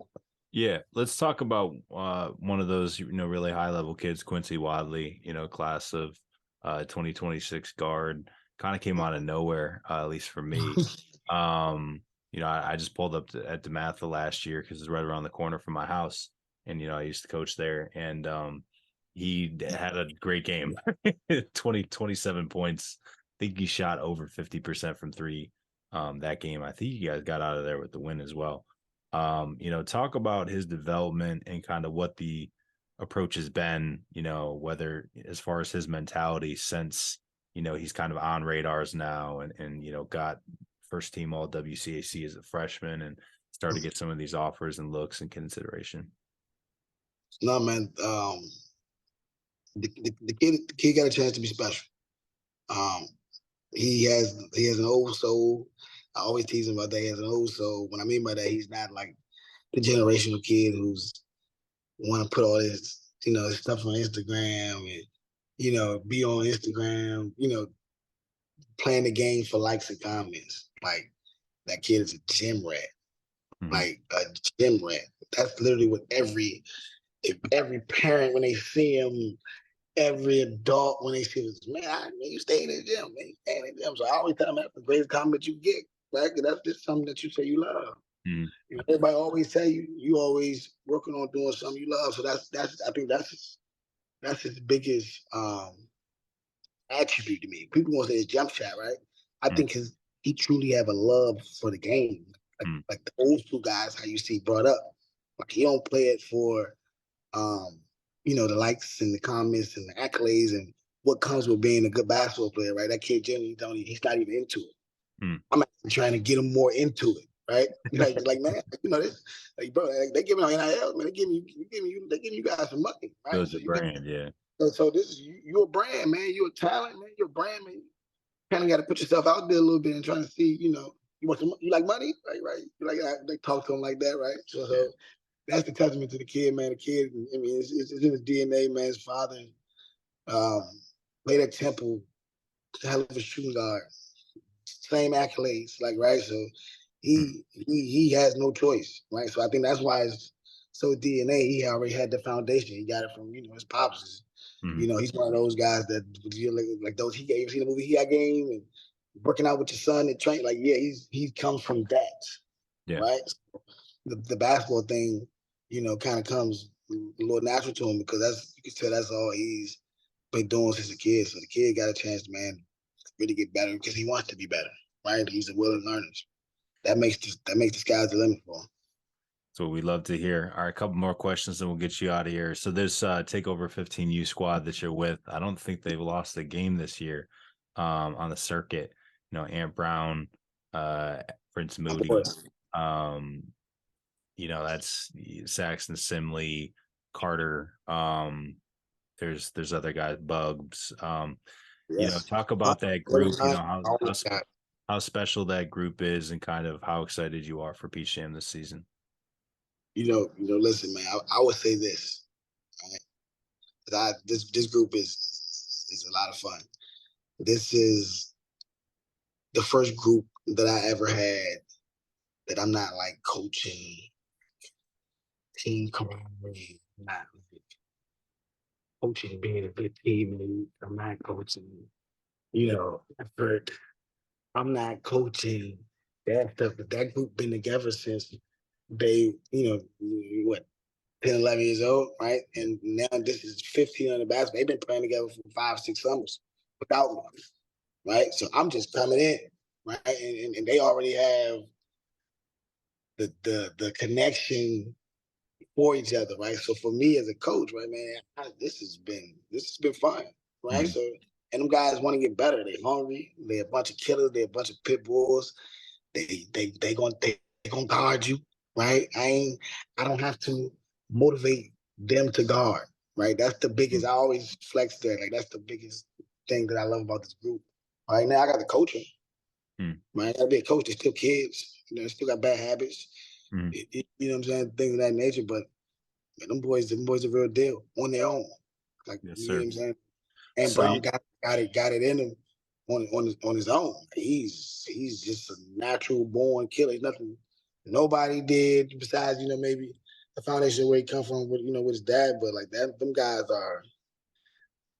Yeah, let's talk about one of those, really high level kids, Quincy Wadley, class of 2026 guard, kind of came out of nowhere, at least for me. Um, I just pulled up at DeMatha last year because it's right around the corner from my house, and I used to coach there, and had a great game, 27 points. I think he shot over 50% from three that game. I think you guys got out of there with the win as well. Talk about his development and kind of what the approach has been, whether as far as his mentality since, he's kind of on radars now and got first team all WCAC as a freshman and started to get some of these offers and looks and consideration.
No, man. The kid got a chance to be special. Um, he has an old soul. I always tease him about that. He has an old soul. What I mean by that, he's not like the generational kid who's want to put all this, his stuff on Instagram and, be on Instagram, playing the game for likes and comments. Like that kid is a gym rat,
Mm-hmm.
like a gym rat. That's literally what every parent when they see him, every adult when they see this, man, you stay in the gym, man, you stay in the gym. So I always tell them that's the greatest compliment you get, right? Because that's just something that you say you love.
Mm-hmm.
Everybody always tell you always working on doing something you love. So that's I think that's his biggest attribute to me. People want to say his jump shot, right? I think he truly have a love for the game. like the old school guys, how you see brought up. Like he don't play it for, the likes and the comments and the accolades and what comes with being a good basketball player, right? That kid generally he's not even into it.
Mm.
I'm actually trying to get him more into it, right? Like man, this, like bro, they giving on NIL, man. They giving you guys some money, right?
Build your brand, yeah.
So this is you're a brand, man. You're a talent, man. You're a brand, man. You kind of got to put yourself out there a little bit and trying to see, you like money, right? You like they talk to him like that, right? So that's the testament to the kid, man. The kid, I mean, it's in his DNA, man. His father played at Temple, hell of a shooting guard, same accolades, like right. So he has no choice, right? So I think that's why it's so DNA. He already had the foundation. He got it from his pops. He's one of those guys that like those he gave. See the movie He Got Game and working out with your son and train. Like he comes from that, right? So the basketball thing, kind of comes a little natural to him because you can tell that's all he's been doing since a kid. So the kid got a chance, man, to really get better because he wants to be better, right? He's a willing learner. That makes the sky's the limit for him.
That's what we love to hear. All right, a couple more questions and we'll get you out of here. So this Takeover 15U squad that you're with, I don't think they've lost a game this year on the circuit. Ant Brown, Prince Moody, that's Saxon Simley, Carter. There's other guys, Bugs. Talk about that group, how special that group is and kind of how excited you are for Peach Jam this season.
Listen, man, I would say this. Right? This group is a lot of fun. This is the first group that I ever had that I'm not like coaching, team camaraderie, not like coaching, being a good teammate. I'm not coaching, effort. I'm not coaching that stuff. But that group been together since they, what, 10, 11 years old, right? And now this is 15 on the basketball. They've been playing together for 5, 6 summers without me, right? So I'm just coming in, right? And they already have the connection for each other, right? So for me as a coach, right, man, this has been fun, right? So and them guys want to get better. They're hungry. They're a bunch of killers. They're a bunch of pit bulls. They gonna guard you, right? I don't have to motivate them to guard, right? That's the biggest. I always flex that. Like that's the biggest thing that I love about this group. Right now, I got to coach them. Right, I gotta be a coach. They're still kids. They still got bad habits. You know what I'm saying? Things of that nature. But man, them boys are real deal on their own. Like
yes,
you
sir.
know what I'm saying? And so Brown got it in him on his own. He's just a natural born killer. He's nothing nobody did besides maybe the foundation where he come from with with his dad. But like that, them guys are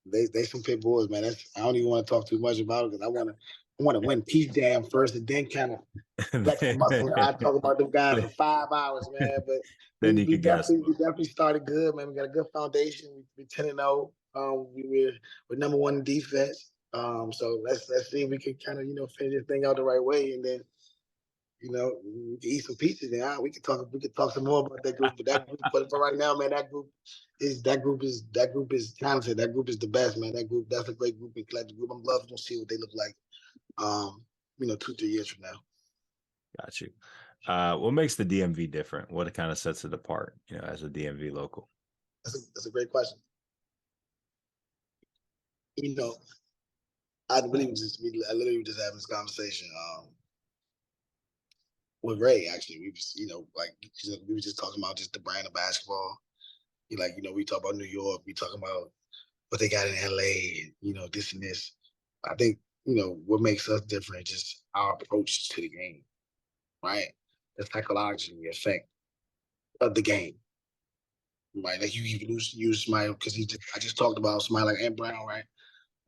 they some pit bulls, man. I don't even want to talk too much about it because I want to win Peach Jam first and then kind of flex the muscle. I talk about them guys for 5 hours, man. But
then
we definitely started good, man. We got a good foundation. We 10-0. We're number one in defense. So let's see if we can kind of finish this thing out the right way, and then we can eat some pizzas. Then we can talk some more about that group. But for right now, man, that group is talented. That group is the best, man. That's a great group and collective group. I'm loving to see what they look like. 2-3 years from now.
Got you. What makes the DMV different? What kind of sets it apart, as a DMV local?
That's a great question. I literally just having this conversation with Ray. Actually, we was we were just talking about just the brand of basketball. We talk about New York. We talking about what they got in LA. And, this and this. I think what makes us different is just our approach to the game, right? The psychological effect of the game, right? Like you use somebody because I just talked about somebody like Ant Brown, right?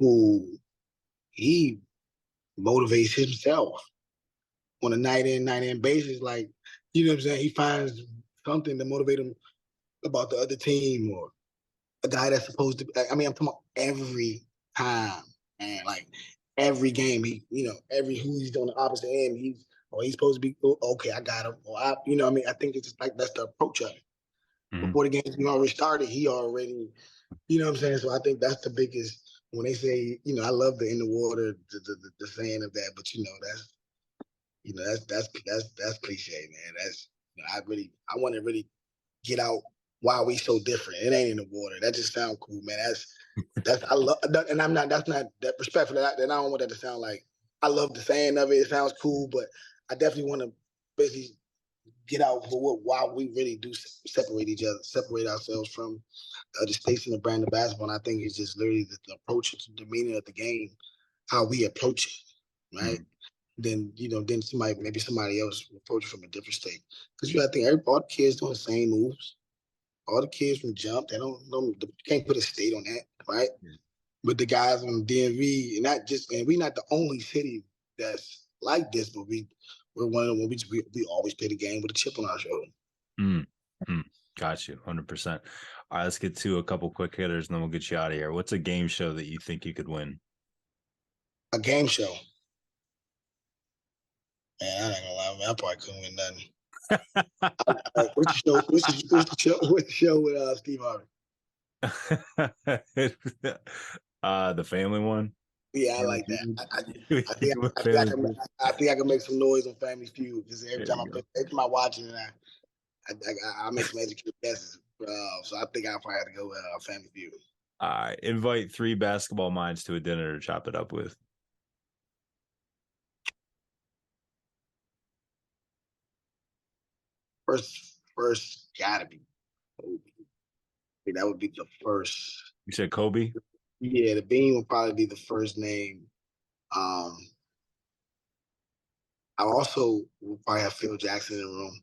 Who he motivates himself on a night in, night in basis. Like, you know what I'm saying? He finds something to motivate him about the other team or a guy that's supposed to I'm talking about every time, man. Like every game, who he's on the opposite end, he's or he's supposed to be, okay, I got him. Or you know what I mean? I think it's just like that's the approach of it.
Mm-hmm.
Before the game already started, he already, you know what I'm saying? So I think that's the biggest, when they say, you know, I love the in the water, the saying of that, but you know, that's cliche, man. That's, you know, I want to really get out why we so different. It ain't in the water. That just sounds cool, man. That's I love, and I'm not. That's not that respectful. That I don't want that to sound like I love the saying of it. It sounds cool, but I definitely want to basically get out for why we really do separate ourselves from the other states in the brand of basketball. And I think it's just literally the approach, the meaning of the game, how we approach it, right?
Mm-hmm.
Then then maybe somebody else will approach it from a different state. Because you got to think all the kids doing the same moves. All the kids from jump, they don't you can't put a state on that, right?
Yeah.
But the guys from DMV, and we're not the only city that's like this, but we're one of them. We always play the game with a chip on our shoulder.
Mm-hmm. Got you, 100%. All right, let's get to a couple quick hitters, and then we'll get you out of here. What's a game show that you think you could win?
A game show, man. I ain't gonna lie, man. I probably couldn't win nothing. What's the show with Steve Harvey?
The family one.
Yeah, I like that. I think I can make some noise on Family Feud because every time I watch it, and I make some educated guesses. So I think I'll probably have to go with Family Feud.
All right, invite 3 basketball minds to a dinner to chop it up with.
First gotta be Kobe. I think that would be the first.
You said Kobe?
Yeah, the Bean would probably be the first name. I also will probably have Phil Jackson in the room.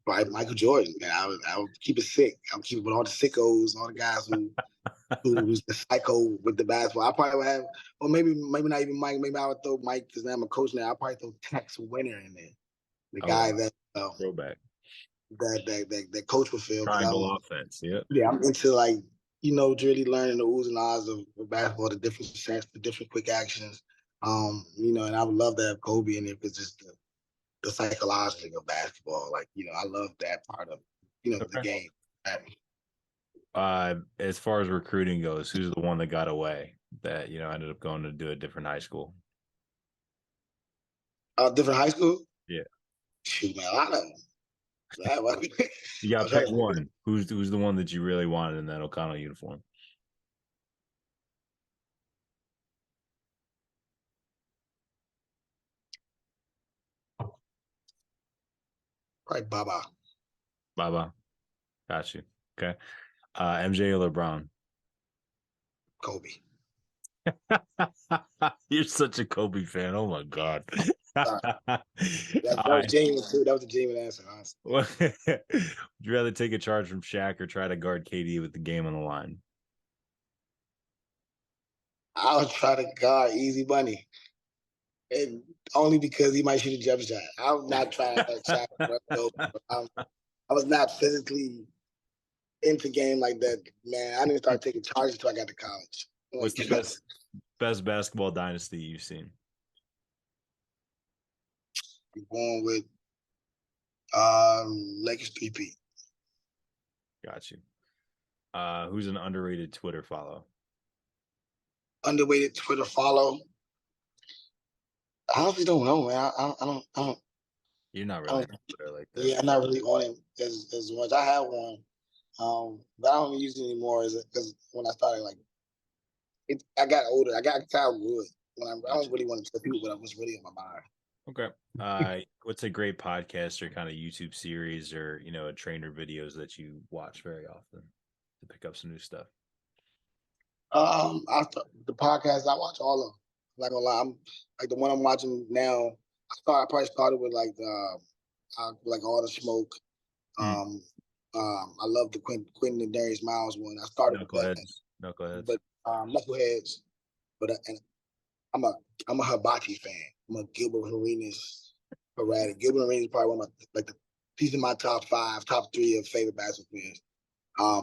Probably Michael Jordan, man. I would keep it sick. I would keep it with all the sickos, all the guys who's the psycho with the basketball. I probably would have, or maybe not even Mike. Maybe I would throw Mike because I'm a coach now. I probably throw Tex Winter in there, the guy that
throwback
that coach would feel.
Triangle offense.
Yeah, I'm into like really learning the oohs and ahs of basketball, the different sets, the different quick actions. And I would love to have Kobe in there because just the psychological of basketball. Like, I love that part of the game.
As far as recruiting goes, who's the one that got away that ended up going to do a different high school?
Different high school?
Yeah.
Shoot, man, a lot of them.
You got to pick one. Who's the one that you really wanted in that O'Connell uniform?
Probably Baba.
Baba. Got you. Okay. MJ or LeBron?
Kobe.
You're such a Kobe fan. Oh my God.
That was genuine too. That was a genuine answer, honestly.
Would you rather take a charge from Shaq or try to guard KD with the game on the line?
I would try to guard Easy Money. And only because he might shoot a jump shot. I'm not trying to Shaq. I was not physically into game like that, man. I didn't start taking charges until I got to college.
What's the best basketball dynasty you've seen?
I'm going with Lakers 3P.
Got you. Who's an underrated Twitter follow?
Underrated Twitter follow? I honestly don't know, man. I don't.
You're not really on Twitter like that.
Yeah, I'm not really on it as much. I have one, but I don't use it anymore. Because when I started, I got older. I got tired of it. I don't really want to tell people what was really in my mind.
Okay. What's a great podcast or kind of YouTube series or a trainer videos that you watch very often to pick up some new stuff?
The podcast I watch all of them. I'm not gonna lie, I'm like the one I'm watching now. I probably started with like All the Smoke. I love the Quentin and Darius Miles one. I started with that.
Knuckleheads.
But Knuckleheads. But and I'm a Hibachi fan. I'm a Gilbert Arenas fanatic. Gilbert Arenas is probably one of he's in my top 5, top 3 of favorite basketball players.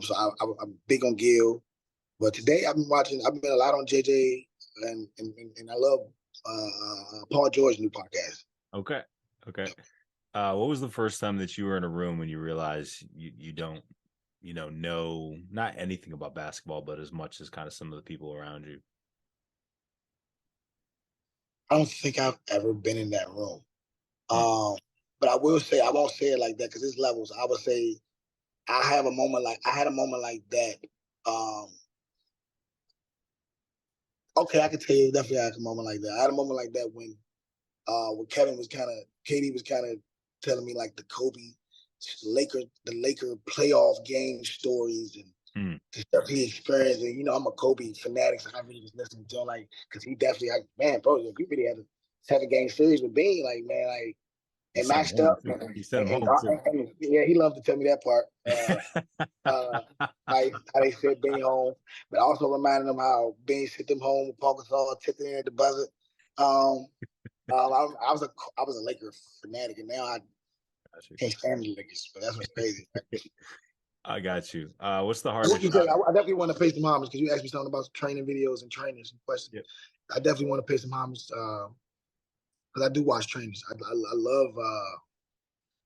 So I'm big on Gil. But today I've been a lot on JJ. and I love Paul George's new podcast.
Okay. What was the first time that you were in a room when you realized you don't, know not anything about basketball, but as much as kind of some of the people around you?
I don't think I've ever been in that room. But I will say, I won't say it like that because there's levels. I would say I had a moment like that. Okay, I can tell you definitely I had a moment like that. I had a moment like that when KD was kind of telling me like the Laker playoff game stories and the stuff he experienced. And I'm a Kobe fanatic, so I really was listening to him like because he definitely man, bro, if you really had a 7-game series with Bean, like man, like. And matched up.
He sent him home too.
And yeah, he loved to tell me that part. How they sent Benny home, but also reminding them how Benny sent them home with Paul Gasol, tipped in at the buzzer. I was a Laker fanatic, and now I can't stand the Lakers. But that's what's crazy.
I got you. What's the hardest?
I definitely want to pay some homage because you asked me something about training videos and trainers and questions.
Yep.
I definitely want to pay some homage. Because I do watch trainers. I love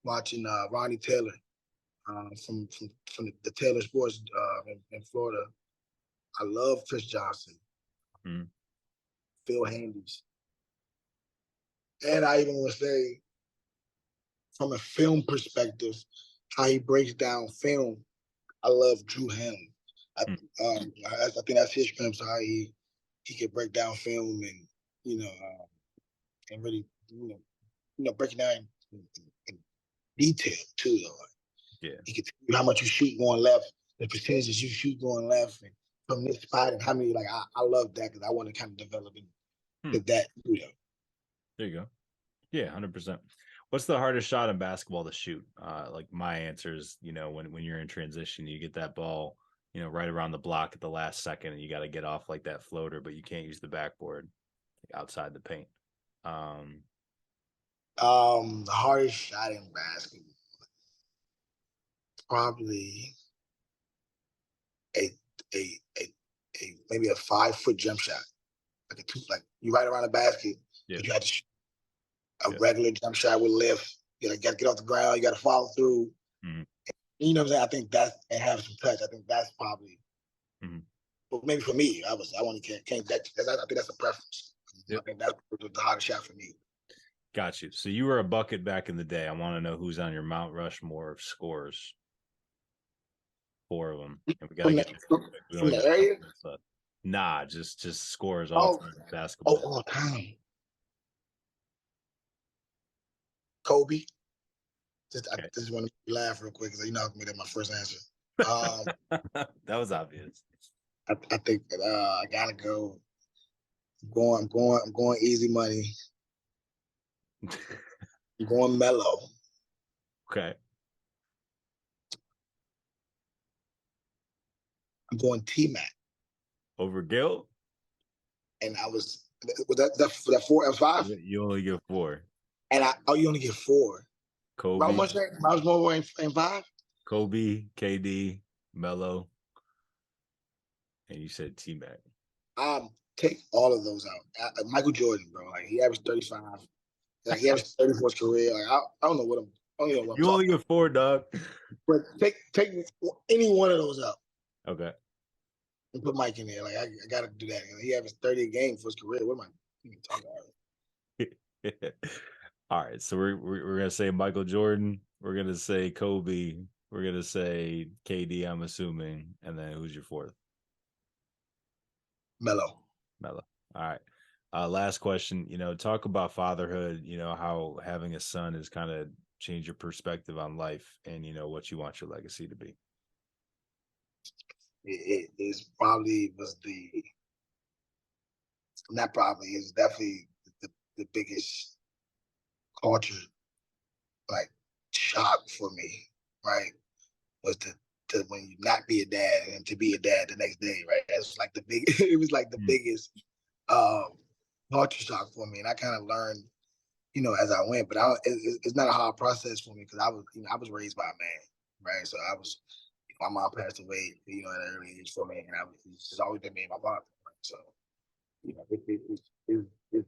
watching Ronnie Taylor from the Taylor Sports in Florida. I love Chris Johnson, Phil Handy's. And I even want to say, from a film perspective, how he breaks down film, I love Drew Ham. I think that's his strength, how he can break down film and, and really, break it down in detail too, though.
Yeah.
He can tell you how much you shoot going left, the percentages you shoot going left, and from this spot, and how many. Like I love that because I want to kind of develop into that.
There you go. Yeah, 100%. What's the hardest shot in basketball to shoot? Like my answer is, when you're in transition, you get that ball, right around the block at the last second, and you got to get off like that floater, but you can't use the backboard outside the paint.
The hardest shot in basketball, probably a maybe a 5-foot jump shot, like you right around the basket, but you had to shoot a regular jump shot with lift. You got to get off the ground. You got to follow through. You know what I'm saying? I think and have some touch. I think that's probably. But maybe for me, I only can't that. I think that's a preference. Yep. I think that's the hardest shot for me.
Got you. So you were a bucket back in the day. I want to know who's on your Mount Rushmore of scores. 4 of them. And we got to get
from the area.
Nah, just scores all time basketball.
All time. Kobe. I just want to laugh real quick because I made that my first answer.
That was obvious.
I think I gotta go. I'm going easy money. I'm going mellow.
Okay.
I'm going T-Mac.
Over Gil?
And I was that 4 and 5?
You only get 4.
And you only get 4.
Kobe.
How much more in 5?
Kobe, KD, Melo. And you said T-Mac.
Take all of those out. Michael Jordan, bro. Like he averaged 35. Like he averaged 30 for his career. Like I don't know what I'm.
You only get 4, dog.
But take any one of those out.
Okay.
And put Mike in there. Like I gotta do that. He averaged 30 a game for his career. What am I even talking about?
All right. So we're gonna say Michael Jordan. We're gonna say Kobe. We're gonna say KD. I'm assuming. And then who's your 4th?
Melo.
All right. Last question. Talk about fatherhood. How having a son has kind of changed your perspective on life, and what you want your legacy to be.
It is probably definitely the biggest culture like shock for me, right? Was to when you not be a dad and to be a dad the next day, right? That's like it was like the biggest culture shock for me. And I kind of learned, as I went, but it's not a hard process for me because I was raised by a man, right? So my mom passed away, at an early age for me, and it's just always been me and my father, right? So, you know, it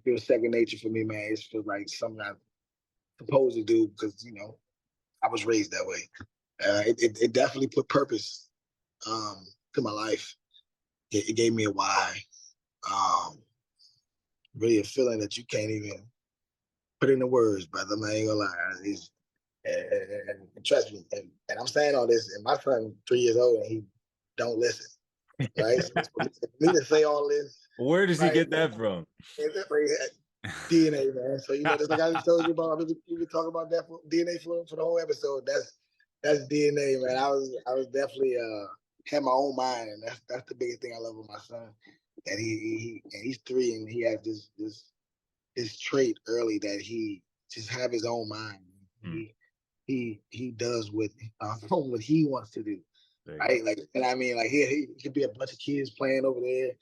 feels second nature for me, man. It feels like something I'm supposed to do because, you know, I was raised that way. It definitely put purpose to my life. It gave me a why. Really a feeling that you can't even put into words, brother. I ain't gonna lie. And trust me, and I'm saying all this, and my son 3 years old, and he don't listen, right? So for me to say all this,
Where does
right,
he get that from?
DNA, man. So, you know, just like I just told you about, we been talking about that for DNA for the whole episode. That's DNA, man. I was definitely had my own mind, and that's the biggest thing I love with my son. That he's 3, and he has this trait early that he just have his own mind. He does what he wants to do, right? Like, and I mean, like he could be a bunch of kids playing over there,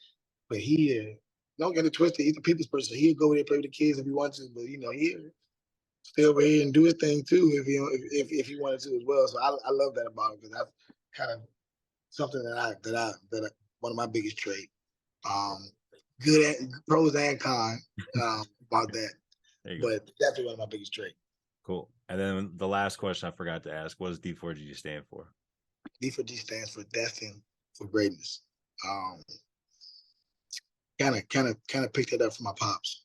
but don't get it twisted. He's a people's person. He'll go over there and play with the kids if he wants to, but you know, he'll stay over here and do his thing too if he wanted to as well. So I love that about him because that's kind of something that one of my biggest traits. Good at pros and cons about that, but definitely one of my biggest traits.
Cool. And then the last question I forgot to ask: what does D4G stand for?
D4G stands for Destined for Greatness. Kind of picked it up from my pops.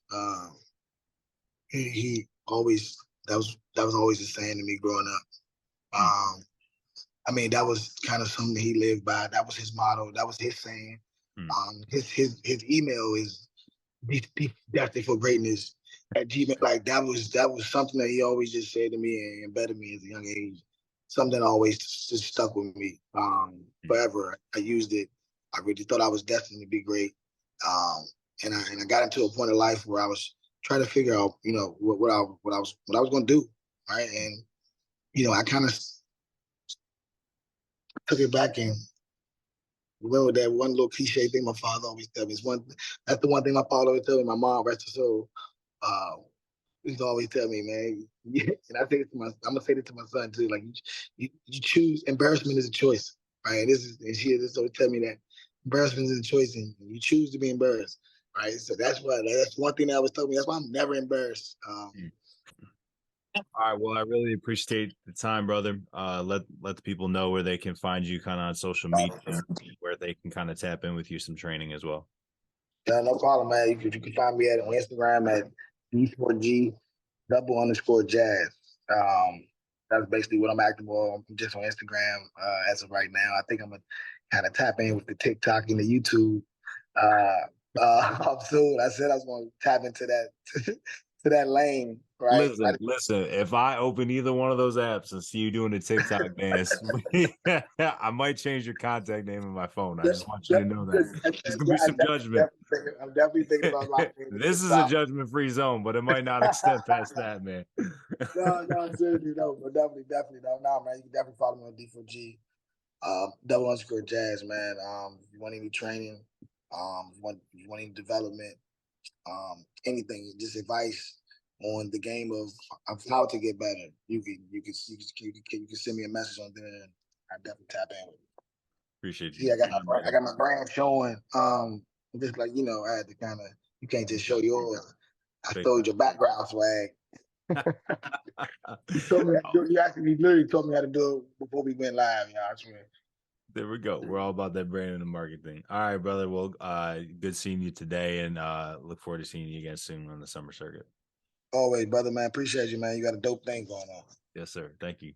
He always that was always the saying to me growing up. I mean, that was kind of something he lived by. That was his motto. That was his saying. His email is Destined for Greatness at Gmail. Like that was something that he always just said to me and embedded me at a young age. Something that always just stuck with me forever. I used it. I really thought I was destined to be great. And I got into a point in life where I was trying to figure out, you know, what I was going to do, right? And you know, I kind of took it back and remember that one little cliche thing my father always tell me. That's the one thing my father always tell me. My mom, rest her soul, used to always tell me, man. And I say it to I'm gonna say it to my son too. Like you choose. Embarrassment is a choice, right? And she just always tell me that embarrassment is a choice, and you choose to be embarrassed, right? So that's one thing that always told me. That's why I'm never embarrassed.
All right. Well, I really appreciate the time, brother. Let the people know where they can find you kind of on social media, where they can kind of tap in with you some training as well.
Yeah, no problem, man. You can find me on Instagram at D4G _Jaz. That's basically what I'm active on. I'm just on Instagram as of right now. I think I'm gonna kind of tap in with the TikTok and the YouTube soon. I said I was gonna tap into that to that lane. Right.
Listen. If I open either one of those apps and see you doing the TikTok dance, I might change your contact name in my phone. I just want you to know that there's gonna be some judgment.
I'm definitely thinking about my
This is a judgment-free zone, but it might not extend past that, man.
No, seriously, no, but definitely no, man. You can definitely follow me on D4G, _Jaz, man. If you want any training, if you want any development, anything, just advice on the game of how to get better, you can send me a message on there, and I definitely tap in with you.
Appreciate you.
Yeah, I got my brand showing. Just like, you know, I had to kind of, you can't just show yours. I stole your background swag. You actually literally told me how to do it before we went live. Yeah, I swear.
There we go. We're all about that brand and the marketing. All right, brother. Well, good seeing you today, and look forward to seeing you again soon on the summer circuit.
Always, brother, man. Appreciate you, man. You got a dope thing going on.
Yes, sir. Thank you.